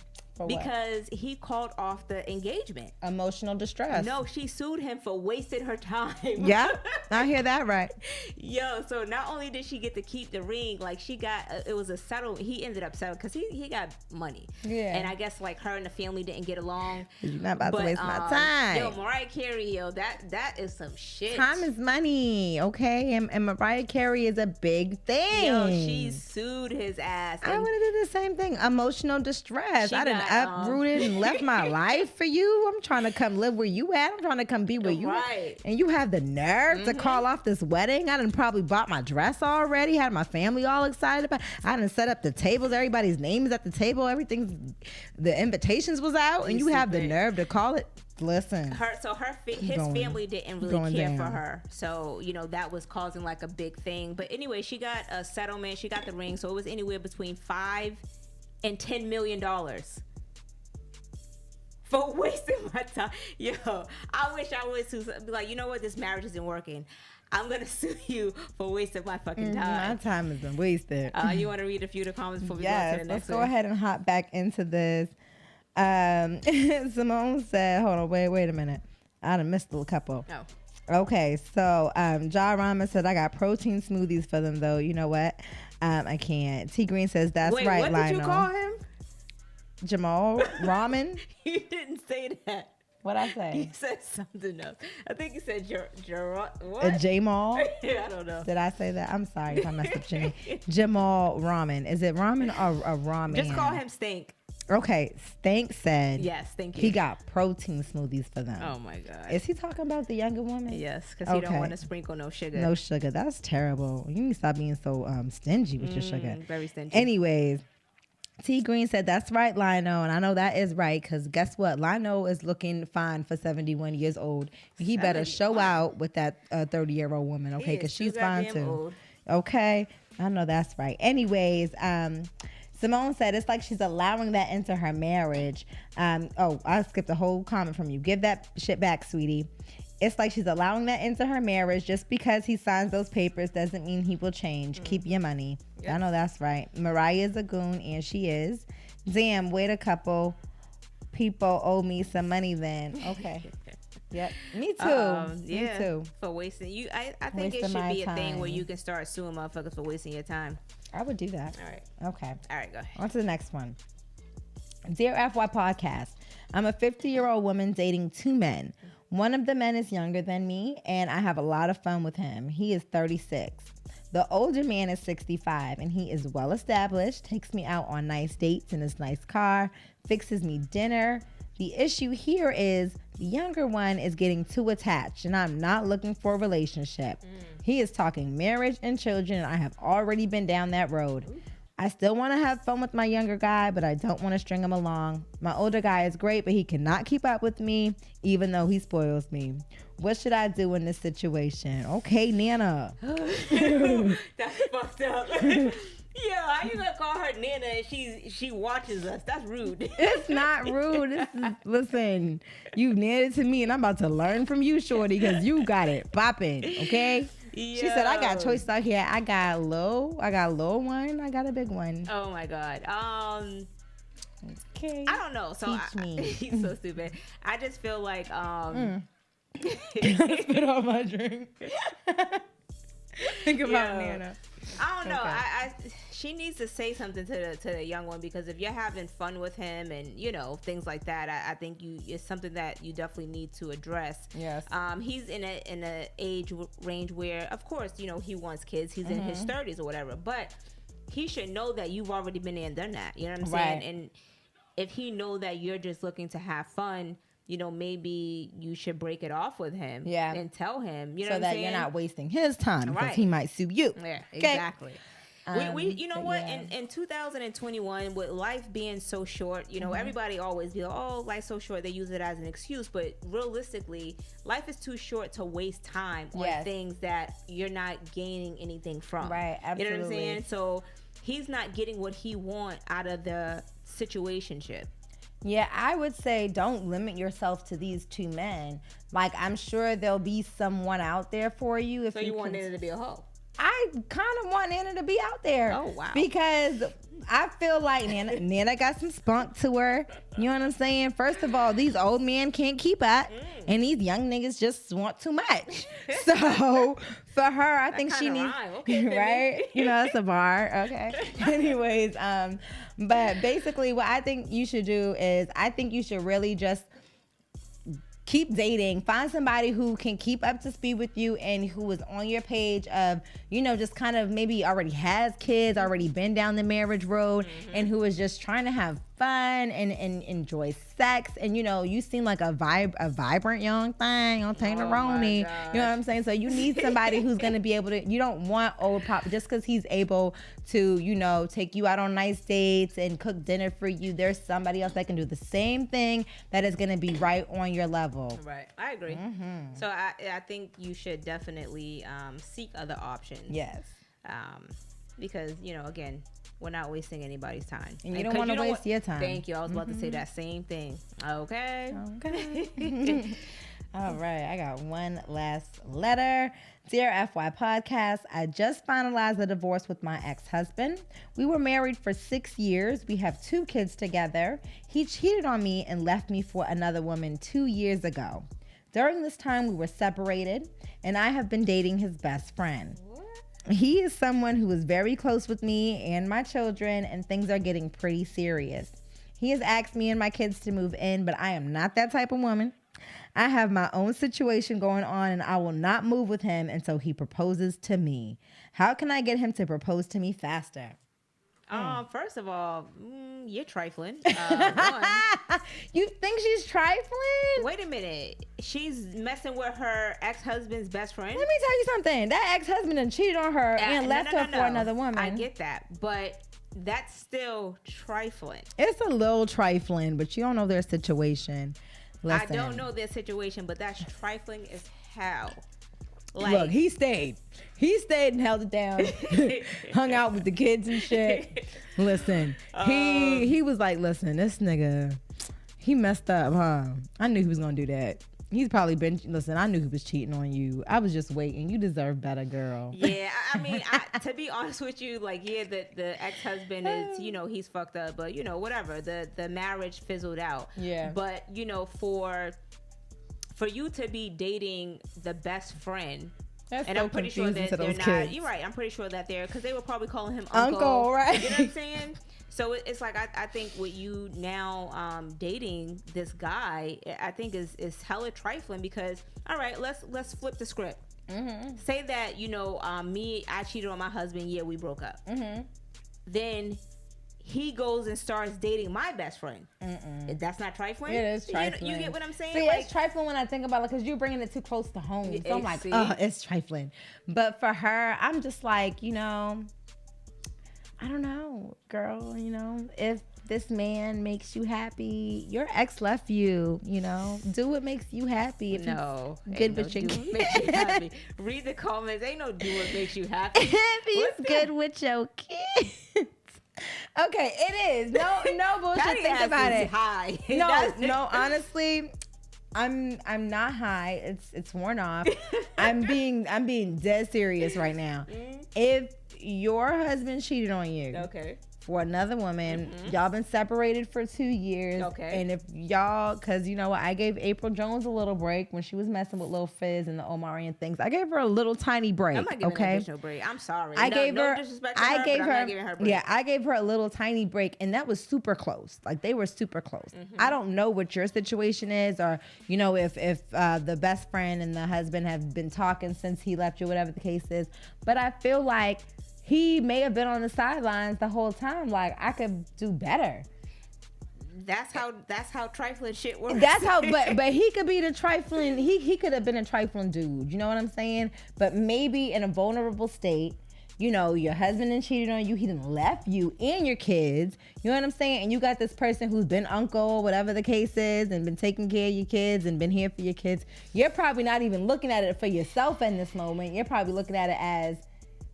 Because he called off the engagement. Emotional distress. No, she sued him for wasting her time. Yeah, I hear that right. Yo, so not only did she get to keep the ring, like she got, it was a settle. He ended up settling because he got money. Yeah. And I guess like her and the family didn't get along. You're not about to waste my time. Yo, Mariah Carey, yo, that is some shit. Time is money, okay? And Mariah Carey is a big thing. Yo, she sued his ass. I would have did the same thing. Emotional distress. I didn't uprooted and left my life for you. I'm trying to come live where you at. I'm trying to come be where you at. And you have the nerve to call off this wedding. I done probably bought my dress already, had my family all excited about it. I done set up the tables. Everybody's name is at the table. Everything's, the invitations was out. And you have the nerve to call it. Listen. His family didn't really care for her. So, you know, that was causing like a big thing. But anyway, she got a settlement. She got the ring. So it was anywhere between $5 and $10 million. For wasting my time. Yo, I wish I would sue. Be like, you know what? This marriage isn't working. I'm going to sue you for wasting my fucking time. My time has been wasted. You want to read a few of the comments before we go to the next one? Let's go ahead and hop back into this. Simone said, hold on, wait a minute. I done missed a couple. Oh. Okay, so Ja Rama said, I got protein smoothies for them, though. You know what? I can't. T Green says, that's right, Lionel. What did you call him? Jamal Ramen. You didn't say that. What'd I say? You said something else. I think you said what? Jamal? I don't know. Did I say that? I'm sorry if I messed up your name. Jamal Ramen. Is it ramen or a ramen? Just call him Stink. Okay, Stank said yes, thank you. He got protein smoothies for them. Oh my God. Is he talking about the younger woman? Yes, because he don't want to sprinkle no sugar. No sugar. That's terrible. You need to stop being so stingy with your sugar. Very stingy. Anyways, T Green said, that's right, Lionel. And I know that is right, because guess what? Lionel is looking fine for 71 years old. He better show out with that 30-year-old woman, okay? Because she's fine too. Old. Okay? I know that's right. Anyways, Simone said, it's like she's allowing that into her marriage. I skipped a whole comment from you. Give that shit back, sweetie. It's like she's allowing that into her marriage. Just because he signs those papers doesn't mean he will change. Keep your money. Yep. I know that's right. Mariah is a goon, and she is. Damn, wait a couple people owe me some money then. Okay. Yep. Me too. Me too. For wasting you. I think it should be a thing where you can start suing motherfuckers for wasting your time. I would do that. All right. Okay. All right, go ahead. On to the next one. Dear FY Podcast, I'm a 50-year-old woman dating 2 men. One of the men is younger than me, and I have a lot of fun with him. He is 36. The older man is 65, and he is well established, takes me out on nice dates in his nice car, fixes me dinner. The issue here is the younger one is getting too attached, and I'm not looking for a relationship. He is talking marriage and children, and I have already been down that road. I still want to have fun with my younger guy, but I don't want to string him along. My older guy is great, but he cannot keep up with me, even though he spoils me. What should I do in this situation? Okay, Nana. That's fucked up. Yo, how you gonna call her Nana and she watches us? That's rude. It's not rude. Listen, you Nana to me, and I'm about to learn from you, shorty, because you got it popping, okay? Yo. She said, I got choices out here. I got a little one. I got a big one. Oh my God. Okay. I don't know. So Teach me. He's so stupid. I just feel like spit on my drink. Think about Nana. I don't know. Okay. She needs to say something to the young one, because if you're having fun with him and things like that, I think it's something that you definitely need to address. Yes. He's in a age range where, of course, he wants kids. He's in his 30s or whatever, but he should know that you've already been there and done that. You know what I'm saying? And if he know that you're just looking to have fun, maybe you should break it off with him. Yeah. And tell him, so that you're not wasting his time, because he might sue you. Yeah, exactly. We you know what? Yeah. In 2021, with life being so short, you know, everybody always be like, oh, life's so short. They use it as an excuse, but realistically, life is too short to waste time on things that you're not gaining anything from. Right. Absolutely. You know what I'm saying? So he's not getting what he wants out of the situationship. Yeah, I would say don't limit yourself to these two men. Like, I'm sure there'll be someone out there for you. If so you want Nana to be a hoe? I kind of want Nana to be out there. Oh, wow. Because I feel like Nana got some spunk to her. You know what I'm saying? First of all, these old men can't keep up. And these young niggas just want too much. So for her, I think she needs, right? You know, that's a bar. Okay. Anyways, but basically what I think you should do is I think you should really just keep dating. Find somebody who can keep up to speed with you and who is on your page of, you know, just kind of maybe already has kids, already been down the marriage road, and who is just trying to have fun and enjoy sex. And, you know, you seem like a vibrant young thing on Tangeroni. You know what I'm saying? So you need somebody who's going to be able to, you don't want old pop just because he's able to, you know, take you out on nice dates and cook dinner for you. There's somebody else that can do the same thing that is going to be right on your level. Right. I agree. So I think you should definitely seek other options. Yes. Because, you know, again, we're not wasting anybody's time. And you don't want to waste your time. Thank you. I was about to say that same thing. Okay. All right. I got one last letter. Dear FY Podcast, I just finalized a divorce with my ex-husband. We were married for 6 years. We have 2 kids together. He cheated on me and left me for another woman 2 years ago. During this time, we were separated, and I have been dating his best friend. He is someone who is very close with me and my children, and things are getting pretty serious. He has asked me and my kids to move in, but I am not that type of woman. I have my own situation going on, and I will not move with him until he proposes to me. How can I get him to propose to me faster? First of all, you're trifling. You think she's trifling? Wait a minute. She's messing with her ex-husband's best friend? Let me tell you something. That ex-husband done cheated on her and left her for another woman. I get that, but that's still trifling. It's a little trifling, but you don't know their situation. Listen. I don't know their situation, but that's trifling as hell. Like, look, he stayed and held it down. Hung out with the kids and shit. Listen, he was like, listen, this nigga, he messed up, huh? I knew he was gonna do that. He's probably been, listen, I knew he was cheating on you. I was just waiting. You deserve better, girl. Yeah, I mean, to be honest with you, like, yeah, the ex-husband is, you know, he's fucked up, but, you know, whatever. The marriage fizzled out. Yeah. But, you know, for you to be dating the best friend, that's and so I'm pretty sure that they're not. Kids. You're right. I'm pretty sure that they're, because they were probably calling him uncle, right? You know what I'm saying? So it's like I think with you now dating this guy, I think is hella trifling because all right, let's flip the script. Say that you know I cheated on my husband. Yeah, we broke up. Then he goes and starts dating my best friend. That's not trifling? It is trifling. You get what I'm saying? See, like, it's trifling when I think about it because you're bringing it too close to home. So I'm like, oh, it's trifling. But for her, I'm just like, you know, I don't know, girl, you know, if this man makes you happy, your ex left you, you know, do what makes you happy. If no, good with your kids. Makes you happy. Read the comments. Ain't no do what makes you happy. If he's good with your kids. Okay, it is. No bullshit. Think about it. High. No, honestly, I'm not high. It's worn off. I'm being dead serious right now. If your husband cheated on you, okay, for another woman, y'all been separated for 2 years, okay, and if y'all, because you know what, I gave April Jones a little break when she was messing with Lil Fizz and the Omarion things. I gave her a little tiny break. I'm not giving her no break. I'm sorry. I gave her. Disrespect to her, but I'm not giving her break. Yeah, I gave her a little tiny break, and that was super close. Like they were super close. I don't know what your situation is, or you know if the best friend and the husband have been talking since he left you, whatever the case is. But I feel like he may have been on the sidelines the whole time. Like I could do better. That's how trifling shit works. That's how, but he could be the trifling. He could have been a trifling dude. You know what I'm saying? But maybe in a vulnerable state, you know, your husband done cheated on you. He done left you and your kids. You know what I'm saying? And you got this person who's been uncle, whatever the case is, and been taking care of your kids and been here for your kids. You're probably not even looking at it for yourself in this moment. You're probably looking at it as,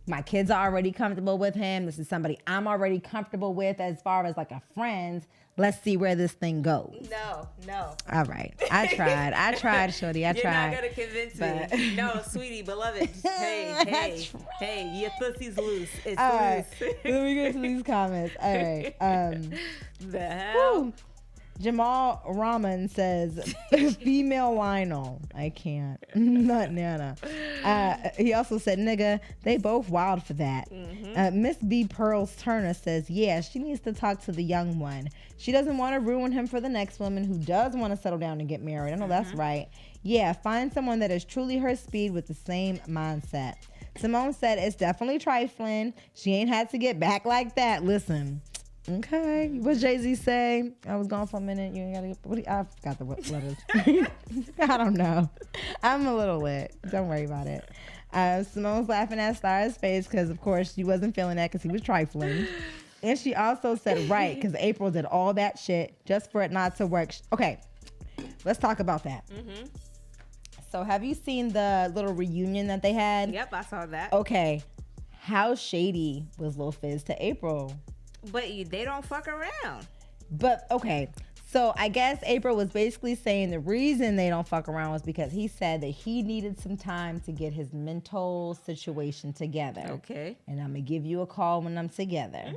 my kids are already comfortable with him. This is somebody I'm already comfortable with as far as like a friend. Let's see where this thing goes. No. All right. I tried, shorty. I tried. You're not going to convince me. No, sweetie, beloved. Hey, your pussy's loose. It's all loose. Right. Let me get to these comments. All right. The hell? Whew. Jamal Rahman says, female Lionel. I can't. Not Nana. He also said, nigga, they both wild for that. Miss B. Pearls Turner says, yeah, she needs to talk to the young one. She doesn't want to ruin him for the next woman who does want to settle down and get married. I know that's right. Yeah, find someone that is truly her speed with the same mindset. Simone said, it's definitely trifling. She ain't had to get back like that. Listen. Okay. What Jay-Z say? I was gone for a minute. You ain't gotta get. I forgot the letters. I don't know. I'm a little lit. Don't worry about it. Simone's laughing at Star's face because, of course, she wasn't feeling that because he was trifling. And she also said, right, because April did all that shit just for it not to work. Okay. Let's talk about that. So have you seen the little reunion that they had? Yep, I saw that. Okay. How shady was Lil Fizz to April? But they don't fuck around. But, okay. So I guess April was basically saying the reason they don't fuck around was because he said that he needed some time to get his mental situation together. Okay. And I'm going to give you a call when I'm together.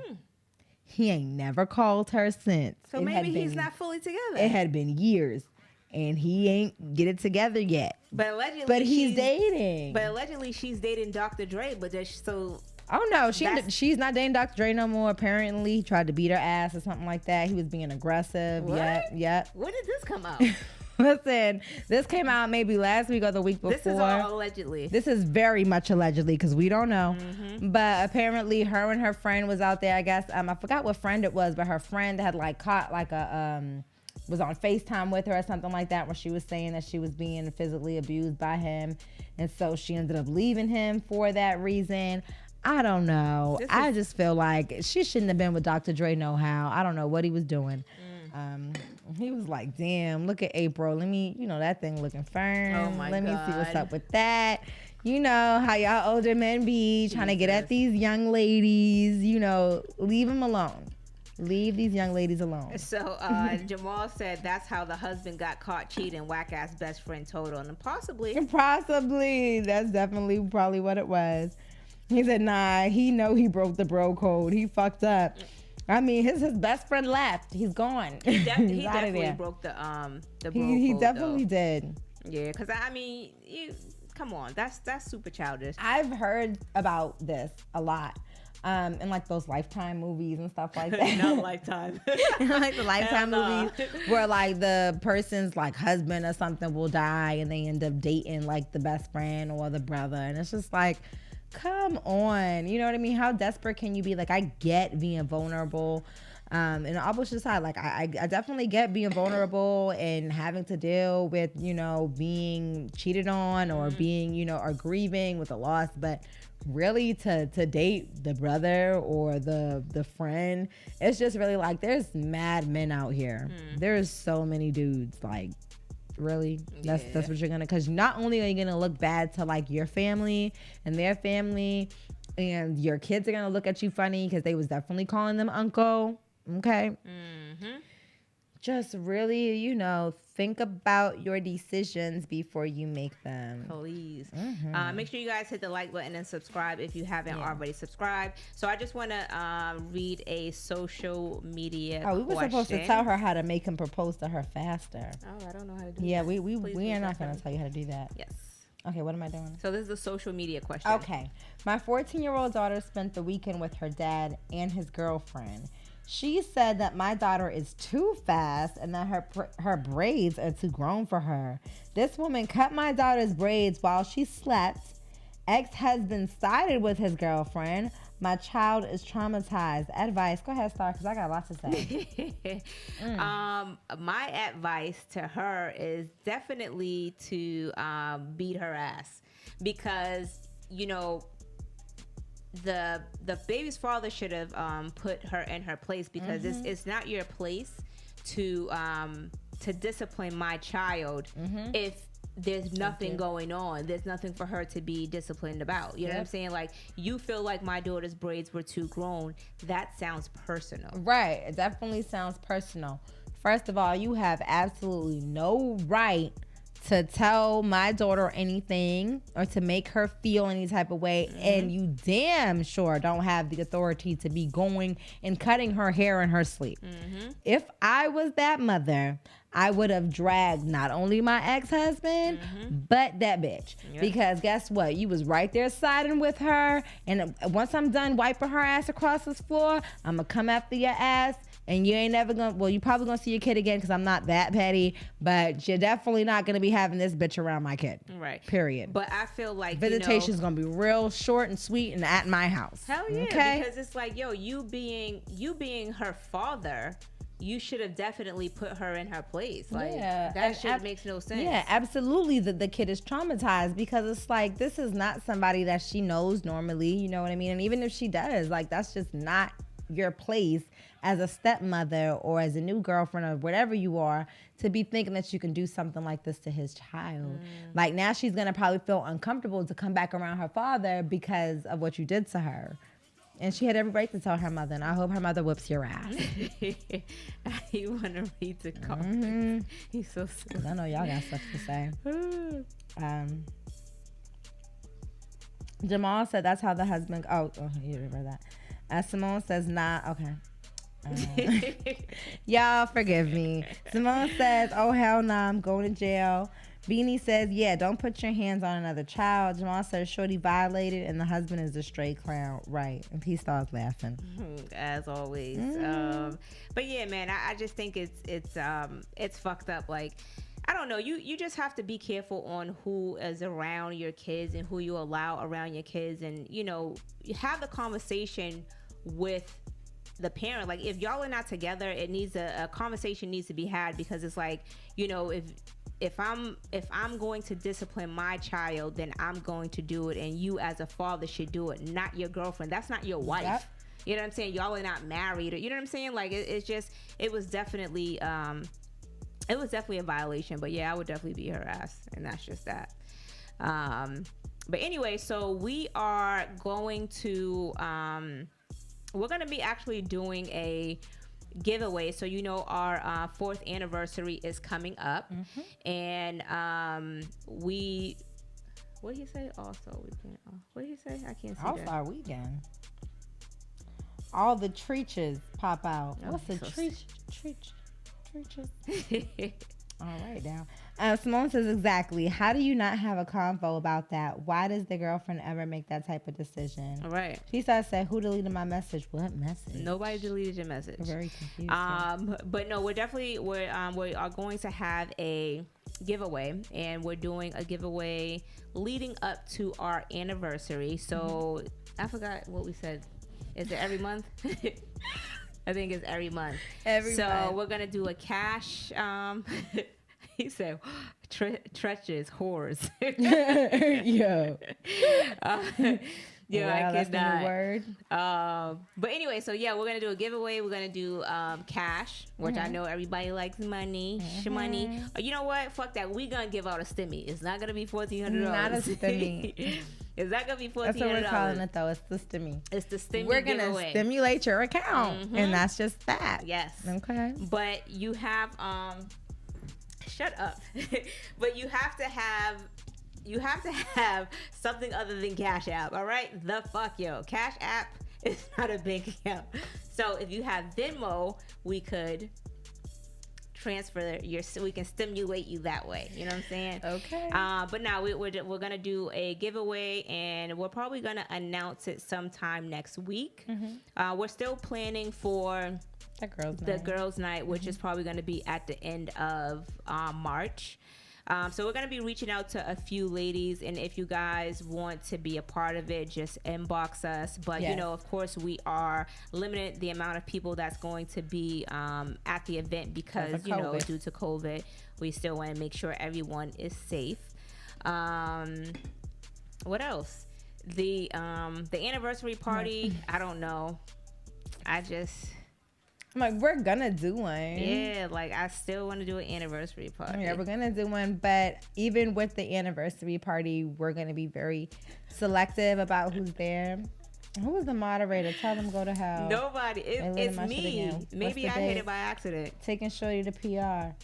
He ain't never called her since. So maybe he's not fully together. It had been years. And he ain't get it together yet. But allegedly, but he's dating. But allegedly, she's dating Dr. Dre. But so... Oh no, she's not dating Dr. Dre no more. Apparently, he tried to beat her ass or something like that. He was being aggressive. What? Yep. When did this come out? Listen, this came out maybe last week or the week before. This is all allegedly. This is very much allegedly because we don't know. But apparently, her and her friend was out there. I guess I forgot what friend it was, but her friend had like caught like a was on FaceTime with her or something like that, where she was saying that she was being physically abused by him, and so she ended up leaving him for that reason. I don't know. I just feel like she shouldn't have been with Dr. Dre no how. I don't know what he was doing. He was like, damn, look at April. Let me, that thing looking firm. Oh my Let God. me see what's up with that. You know how y'all older men be trying to get at these young ladies. Leave them alone. Leave these young ladies alone. So Jamal said that's how the husband got caught cheating. Whack ass best friend told on him. Possibly. That's definitely probably what it was. He said, nah, he broke the bro code. He fucked up. I mean, his best friend left. He's gone. He definitely broke the bro code. He definitely did. Yeah, because I mean, come on, that's super childish. I've heard about this a lot. In like those Lifetime movies and stuff like that. Not Lifetime. Like the Lifetime movies where like the person's like husband or something will die and they end up dating like the best friend or the brother. And it's just like, come on, you know what I mean? How desperate can you be? Like, I get being vulnerable. And the opposite side, like I definitely get being vulnerable and having to deal with, being cheated on or being, or grieving with a loss. But really to date the brother or the friend, it's just really like there's mad men out here. There's so many dudes, like, really? That's what you're gonna, because not only are you gonna look bad to like your family and their family, and your kids are gonna look at you funny because they was definitely calling them uncle. Okay. Just really, think about your decisions before you make them. Please. Make sure you guys hit the like button and subscribe if you haven't already subscribed. So I just want to read a social media we were supposed to tell her how to make him propose to her faster. Oh, I don't know how to do that. Yeah, we are not going to tell you how to do that. Yes. Okay, what am I doing? So this is a social media question. Okay. My 14-year-old daughter spent the weekend with her dad and his girlfriend. She said that my daughter is too fast and that her braids are too grown for her. This woman cut my daughter's braids while she slept. Ex-husband sided with his girlfriend. My child is traumatized. Advice. Go ahead, Star, because I got a lot to say. My advice to her is definitely to beat her ass, because, the baby's father should have put her in her place, because it's not your place to discipline my child if there's nothing going on. There's nothing for her to be disciplined about. You know what I'm saying? Like, you feel like my daughter's braids were too grown. That sounds personal. Right. It definitely sounds personal. First of all, you have absolutely no right to tell my daughter anything or to make her feel any type of way, and you damn sure don't have the authority to be going and cutting her hair in her sleep. If I was that mother, I would have dragged not only my ex-husband, but that bitch. Because guess what? You was right there siding with her, and once I'm done wiping her ass across this floor, I'm gonna come after your ass. And you ain't never gonna, well, you probably gonna see your kid again, because I'm not that petty, but you're definitely not gonna be having this bitch around my kid. Right. Period. But I feel like visitation's gonna be real short and sweet and at my house. Hell yeah. Okay? Because it's like, yo, you being her father, you should have definitely put her in her place. Like, that shit makes no sense. Yeah, absolutely. The kid is traumatized, because it's like, this is not somebody that she knows normally. You know what I mean? And even if she does, like, that's just not your place as a stepmother or as a new girlfriend or whatever you are, to be thinking that you can do something like this to his child. Like, now she's gonna probably feel uncomfortable to come back around her father because of what you did to her. And she had every right to tell her mother, and I hope her mother whips your ass. He want to read the comments. He's so silly. I know y'all got stuff to say. Jamal said that's how the husband... Oh, you remember that. Simone says, nah, okay. Y'all forgive me. Simone says, oh, hell nah, I'm going to jail. Beanie says, yeah, don't put your hands on another child. Jamal says, shorty violated and the husband is a straight clown. Right. And he starts laughing. As always. But yeah, man, I just think it's fucked up. Like, I don't know. You just have to be careful on who is around your kids and who you allow around your kids. And, you know, you have the conversation with the parent. Like, if y'all are not together, it needs a conversation needs to be had, because it's like, you know, if I'm going to discipline my child, then I'm going to do it, and you as a father should do it, not your girlfriend. That's not your wife. Yep. You know what I'm saying? Y'all are not married, or, you know what I'm saying? Like, it was definitely a violation. But yeah, I would definitely beat her ass, and that's just that. But anyway, so we are going to we're going to be actually doing a giveaway. So, you know, our 4th anniversary is coming up, and what did he say? Also weekend. What did he say? I can't see that. All-Star Weekend. All the treaches pop out. What's the treaches? All right, now. Simone says, exactly. How do you not have a convo about that? Why does the girlfriend ever make that type of decision? All right. She started saying, who deleted my message? What message? Nobody deleted your message. I'm very confused. But no, we are going to have a giveaway, and we're doing a giveaway leading up to our anniversary. So I forgot what we said. Is it every month? I think it's every month. So we're gonna do a cash. He said, "Treacherous whores." Yo. Yeah, wow, I that's the new word. But anyway, so yeah, we're gonna do a giveaway. We're gonna do cash, which I know everybody likes money, shmoney. You know what? Fuck that. We gonna give out a stimmy. It's not gonna be $1,400. Not a stimmy. It's not gonna be $1,400. That's what we're calling it, though. It's the stimmy. It's the stimmy. We're gonna giveaway. stimulate your account, and that's just that. Yes. Okay. But you have shut up. But you have to have something other than Cash App, all right? The fuck, yo. Cash App is not a bank account. So if you have Venmo, we could transfer we can stimulate you that way. You know what I'm saying? Okay. But now we're gonna do a giveaway, and we're probably gonna announce it sometime next week. We're still planning for the girls' night, which is probably gonna be at the end of March. So we're going to be reaching out to a few ladies, and if you guys want to be a part of it, just inbox us. But, you know, of course, we are limiting the amount of people that's going to be at the event because, you know, due to COVID, we still want to make sure everyone is safe. What else? The anniversary party, I don't know. I'm like, we're gonna do one. Yeah, like I still want to do an anniversary party. Yeah, we're gonna do one, but even with the anniversary party, we're gonna be very selective about who's there. Who was the moderator? Tell them go to hell. Nobody. It's me. Maybe I hit it by accident. Taking Shorty to PR.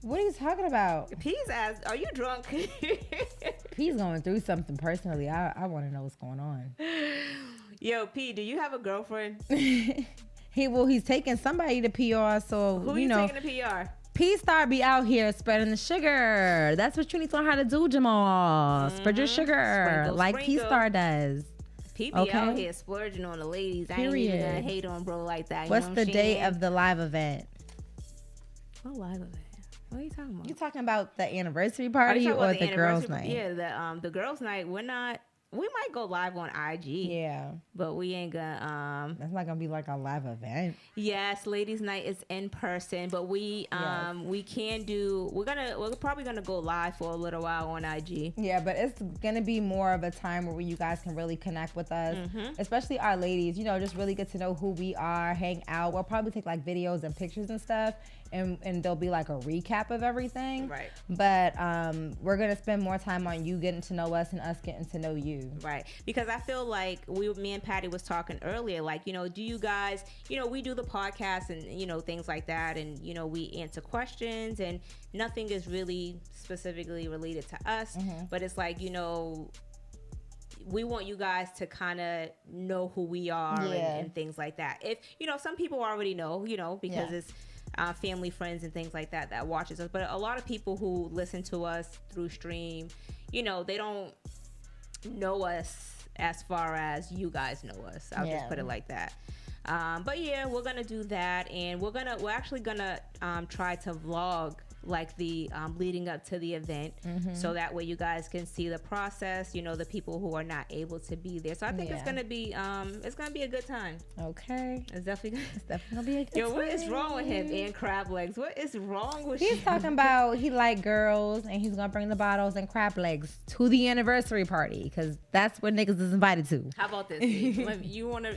What are you talking about? P's asked, "Are you drunk?" P's going through something personally. I want to know what's going on. Yo, P, do you have a girlfriend? He's taking somebody to PR. So who you taking to PR? P Star be out here spreading the sugar. That's what you need to learn how to do, Jamal. Spread your sugar like P Star does. P be out here splurging on the ladies. I ain't even gonna hate on bro like that. What's the date of the live event? What live event? What are you talking about? You talking about the anniversary party or the girls' night? Yeah, the girls' night. We might go live on IG. Yeah. But we ain't gonna that's not gonna be like a live event. Yes, ladies' night is in person, but we can do we're probably gonna go live for a little while on IG. Yeah, but it's gonna be more of a time where you guys can really connect with us. Especially our ladies, just really get to know who we are, hang out. We'll probably take like videos and pictures and stuff. And there'll be like a recap of everything. Right. But we're going to spend more time on you getting to know us and us getting to know you. Right. Because I feel like me and Patty was talking earlier, like, do you guys, we do the podcast and, things like that. And, we answer questions and nothing is really specifically related to us. But it's like, we want you guys to kind of know who we are and things like that. If, some people already know, because it's family, friends, and things like that watches us. But a lot of people who listen to us through stream, they don't know us as far as you guys know us. I'll just put it like that. But yeah, we're gonna do that, and we're actually gonna try to vlog like the leading up to the event, so that way you guys can see the process, the people who are not able to be there. So I think it's gonna be a good time. Okay. It's definitely gonna be a good time. Yo, what is wrong with him and crab legs? What is wrong with He's talking about he like girls and he's gonna bring the bottles and crab legs to the anniversary party because that's what niggas is invited to. How about this? you wanna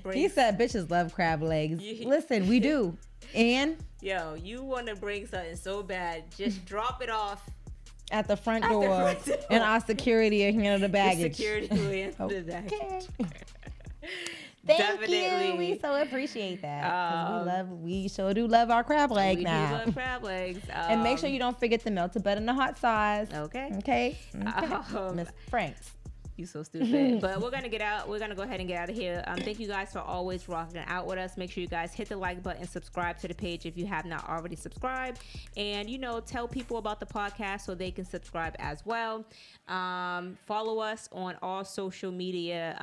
bring He said bitches love crab legs. Listen, we do. And yo, you want to bring something so bad, just drop it off at the front door, and our security will handle the baggage. The security will handle the baggage. Thank you. We so appreciate that. We sure do love our crab leg now. We do love crab legs. And make sure you don't forget the melted butter and the hot sauce. Okay. Miss Franks. You so stupid. But we're gonna get out. We're gonna go ahead and get out of here. Thank you guys for always rocking out with us. Make sure you guys hit the like button, subscribe to the page if you have not already subscribed, and tell people about the podcast so they can subscribe as well. Follow us on all social media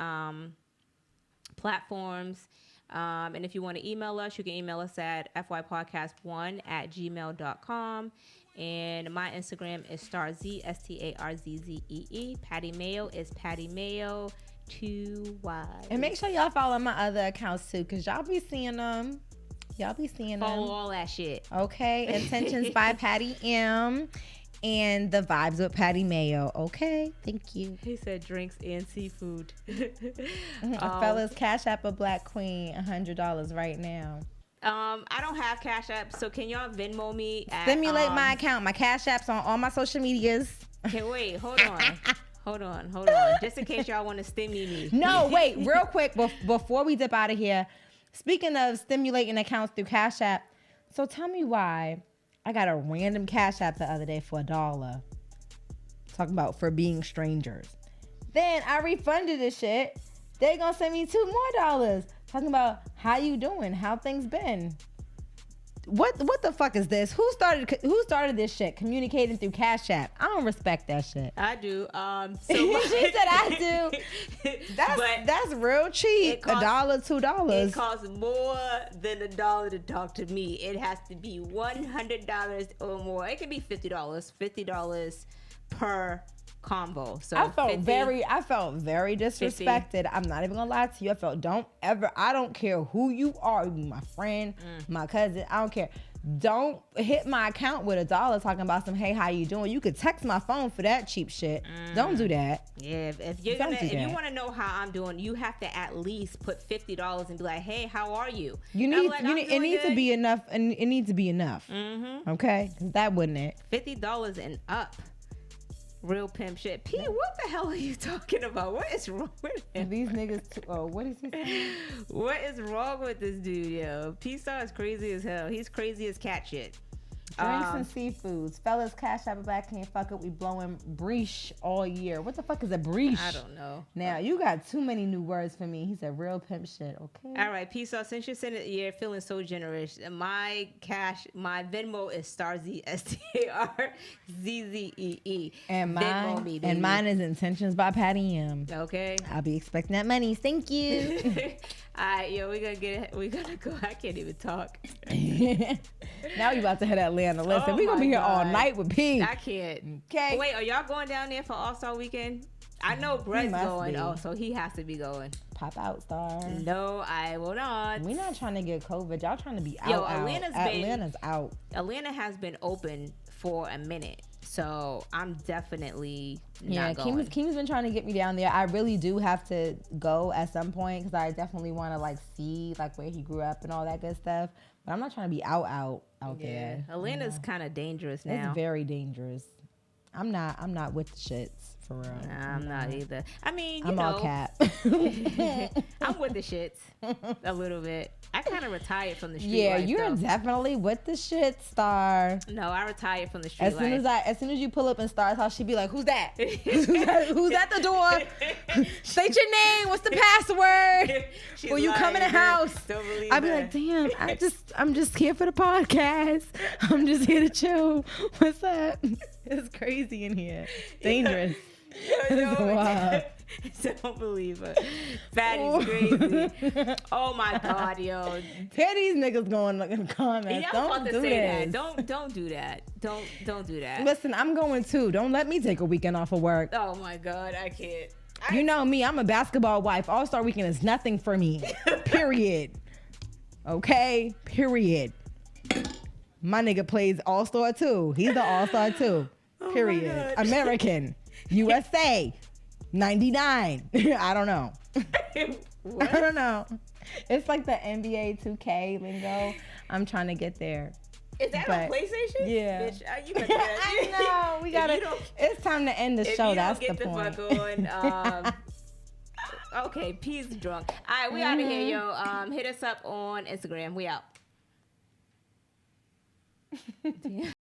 platforms. And if you want to email us, you can email us at fypodcast1@gmail.com. And my Instagram is Starzee, STARZZEE. Patty Mayo is Patty Mayo 2Y. And make sure y'all follow my other accounts too, because y'all be seeing them. Follow all that shit. Okay. Intentions by Patty M. And the vibes with Patty Mayo. Okay. Thank you. He said drinks and seafood. Fellas, Cash App a Black Queen $100 right now. I don't have Cash App, so can y'all Venmo me? Stimulate my account. My Cash App's on all my social medias. Okay, wait, hold on. Just in case y'all want to stimulate me. No, wait, real quick before we dip out of here. Speaking of stimulating accounts through Cash App, so tell me why I got a random Cash App the other day for $1. Talking about for being strangers. Then I refunded the shit. They gonna send me $2 more. Talking about how you doing, how things been. What the fuck is this? Who started this shit? Communicating through Cash App. I don't respect that shit. I do. She said I do. That's real cheap. $1, $2. It costs more than $1 to talk to me. It has to be $100 or more. It could be $50 per combo. So I felt very disrespected. 50. I'm not even gonna lie to you. I don't care who you are, my friend, my cousin, I don't care. Don't hit my account with $1 talking about some, hey, how you doing? You could text my phone for that cheap shit. Don't do that. Yeah, if you want to know how I'm doing, you have to at least put $50 and be like, hey, how are you? It needs to be enough, and it needs to be enough. Okay, because that wouldn't it. $50 and up. Real pimp shit. P, what the hell are you talking about? What is wrong with him? These niggas, what is he saying? What is wrong with this dude, yo? P-Star is crazy as hell. He's crazy as cat shit. Drinks and seafoods. Fellas, cash out back. Can't fuck it. We blowing breesh all year. What the fuck is a breesh? I don't know. Now, you got too many new words for me. He said real pimp shit, okay? All right, P-Star, since you're feeling so generous, my Venmo is Starzy, STARZZEE. And Venmo me, baby. And mine is Intentions by Patty M. Okay. I'll be expecting that money. Thank you. All right, yo, we're gonna go. I can't even talk. Now you about to hit Atlanta. Listen, we're gonna be here all night with P. I can't. Okay. Wait, are y'all going down there for All-Star Weekend? I know Brett's going. Oh, so he has to be going. Pop out, star. No, I will not. We're not trying to get COVID. Y'all trying to be out. Yo, Atlanta's out. Atlanta has been open for a minute. So I'm definitely not going. Keem's been trying to get me down there. I really do have to go at some point because I definitely want to like see like where he grew up and all that good stuff. But I'm not trying to be out there. Atlanta's kind of dangerous now. It's very dangerous. I'm not with the shits for real. Nah, I'm not either. I mean, I'm all cap. I'm with the shits a little bit. I kind of retired from the street Yeah, life, you're though. Definitely with the shit, star. No, I retired from the street life. As soon as you pull up in Star's house, she'd be like, "Who's that? Who's at the door? State your name. What's the password? Will you come in the house?" I'd be like, "Damn, I'm just here for the podcast. I'm just here to chill. What's up?" It's crazy in here. Dangerous. Yo, don't believe it. Fatty's crazy. Oh my God, yo. Hear these niggas going in the comments. Yeah, I'm don't about to do say this. that. Don't do that. Don't do that. Listen, I'm going too. Don't let me take a weekend off of work. Oh my God, I can't. You know me, I'm a basketball wife. All-Star Weekend is nothing for me. Period. Okay? Period. My nigga plays All-Star too. He's the All-Star too. Period. American. USA. 99. I don't know. I don't know. It's like the NBA 2K lingo. I'm trying to get there. Is that on PlayStation? Yeah. Bitch, you better get I know. We gotta. It's time to end the show. That's the point. Okay, P's drunk. All right, we out of here, yo. Hit us up on Instagram. We out.